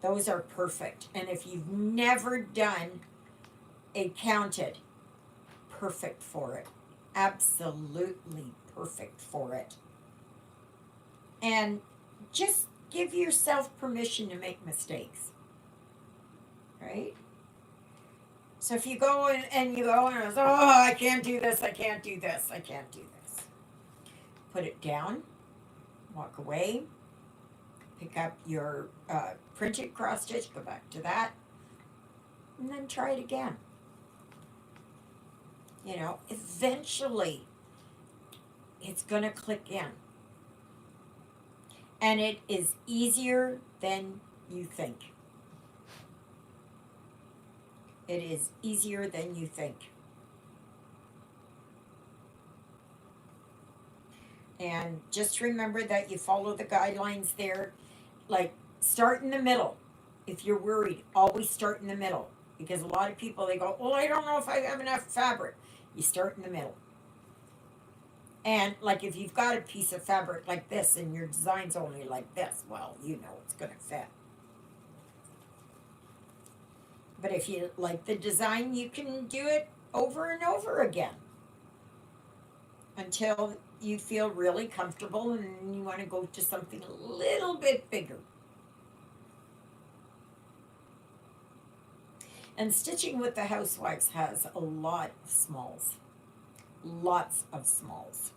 those are perfect. And if you've never done a counted, perfect for it. Absolutely perfect for it. And just give yourself permission to make mistakes. Right? So if you go and you go and it's, oh, I can't do this, I can't do this, I can't do this. Put it down, walk away, pick up your printed cross stitch, go back to that, and then try it again. You know, eventually it's going to click in. And it is easier than you think. It is easier than you think. And just remember that you follow the guidelines there. Like, start in the middle. If you're worried, always start in the middle. Because a lot of people, they go, well, I don't know if I have enough fabric. You start in the middle. And like if you've got a piece of fabric like this and your design's only like this, well, you know it's going to fit. But if you like the design, you can do it over and over again until you feel really comfortable and you want to go to something a little bit bigger. And Stitching with the Housewives has a lot of smalls. Lots of smalls.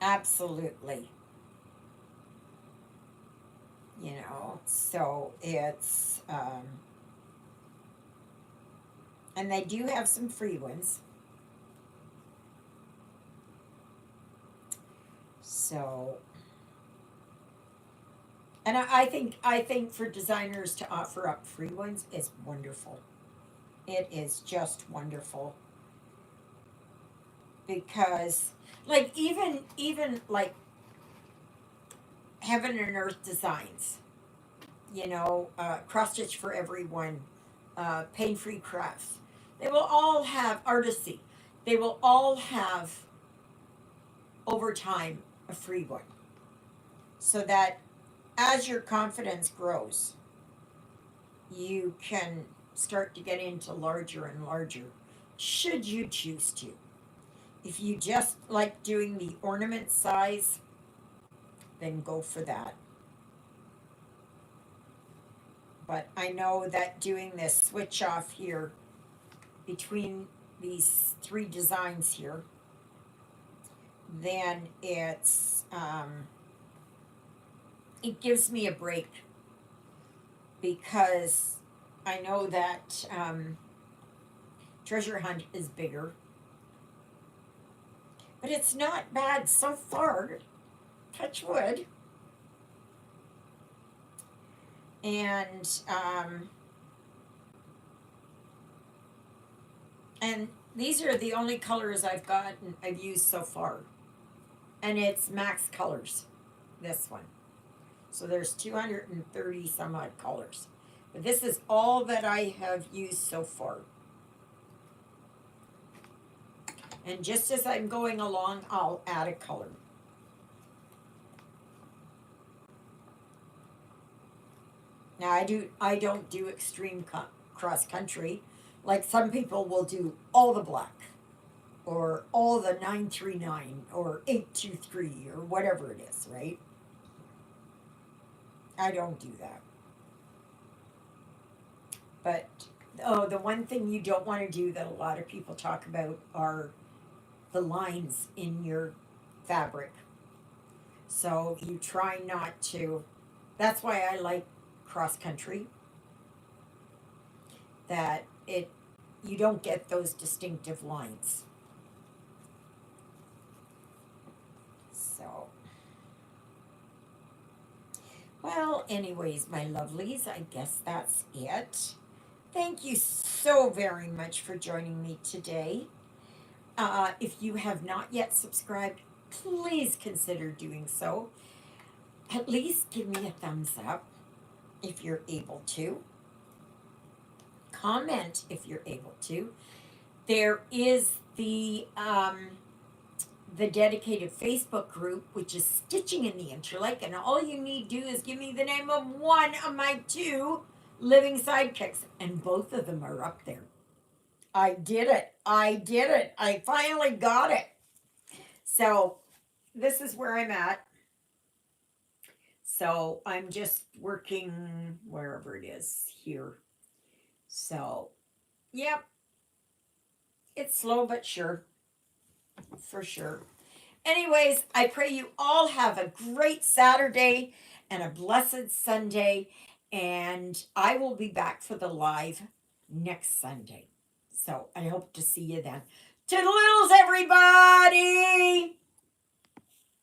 Absolutely. You know, so it's, and they do have some free ones. So, and I think for designers to offer up free ones is wonderful. It is just wonderful because, like, even like Heaven and Earth Designs, you know, Cross Stitch for Everyone, Pain Free Crafts, they will all have Artisy. They will all have over time a free one, so that as your confidence grows, you can start to get into larger and larger, should you choose to. If you just like doing the ornament size, then go for that. But I know that doing this switch off here between these three designs here, then it gives me a break because I know that Treasure Hunt is bigger, but it's not bad so far. Touch wood. And and these are the only colors I've used so far, and it's max colors. This one, so there's 230 some odd colors, but this is all that I have used so far. And just as I'm going along, I'll add a color. Now I don't do extreme cross country, like some people will do all the black, or all the 939 or 823 or whatever it is, right? I don't do that. But oh, the one thing you don't want to do that a lot of people talk about are the lines in your fabric. So you try not to. That's why I like cross country. That it you don't get those distinctive lines. So, well, anyways, my lovelies, I guess that's it. Thank you so very much for joining me today. If you have not yet subscribed, please consider doing so. At least give me a thumbs up if you're able to. Comment if you're able to. There is the dedicated Facebook group, which is Stitching in the Interlake, and all you need to do is give me the name of one of my two living sidekicks, and both of them are up there. I did it. I did it. I finally got it. So this is where I'm at. So I'm just working wherever it is here. So, yep, it's slow but sure, for sure. Anyways, I pray you all have a great Saturday and a blessed Sunday, and I will be back for the live next Sunday. So I hope to see you then. Toodaloodles, everybody!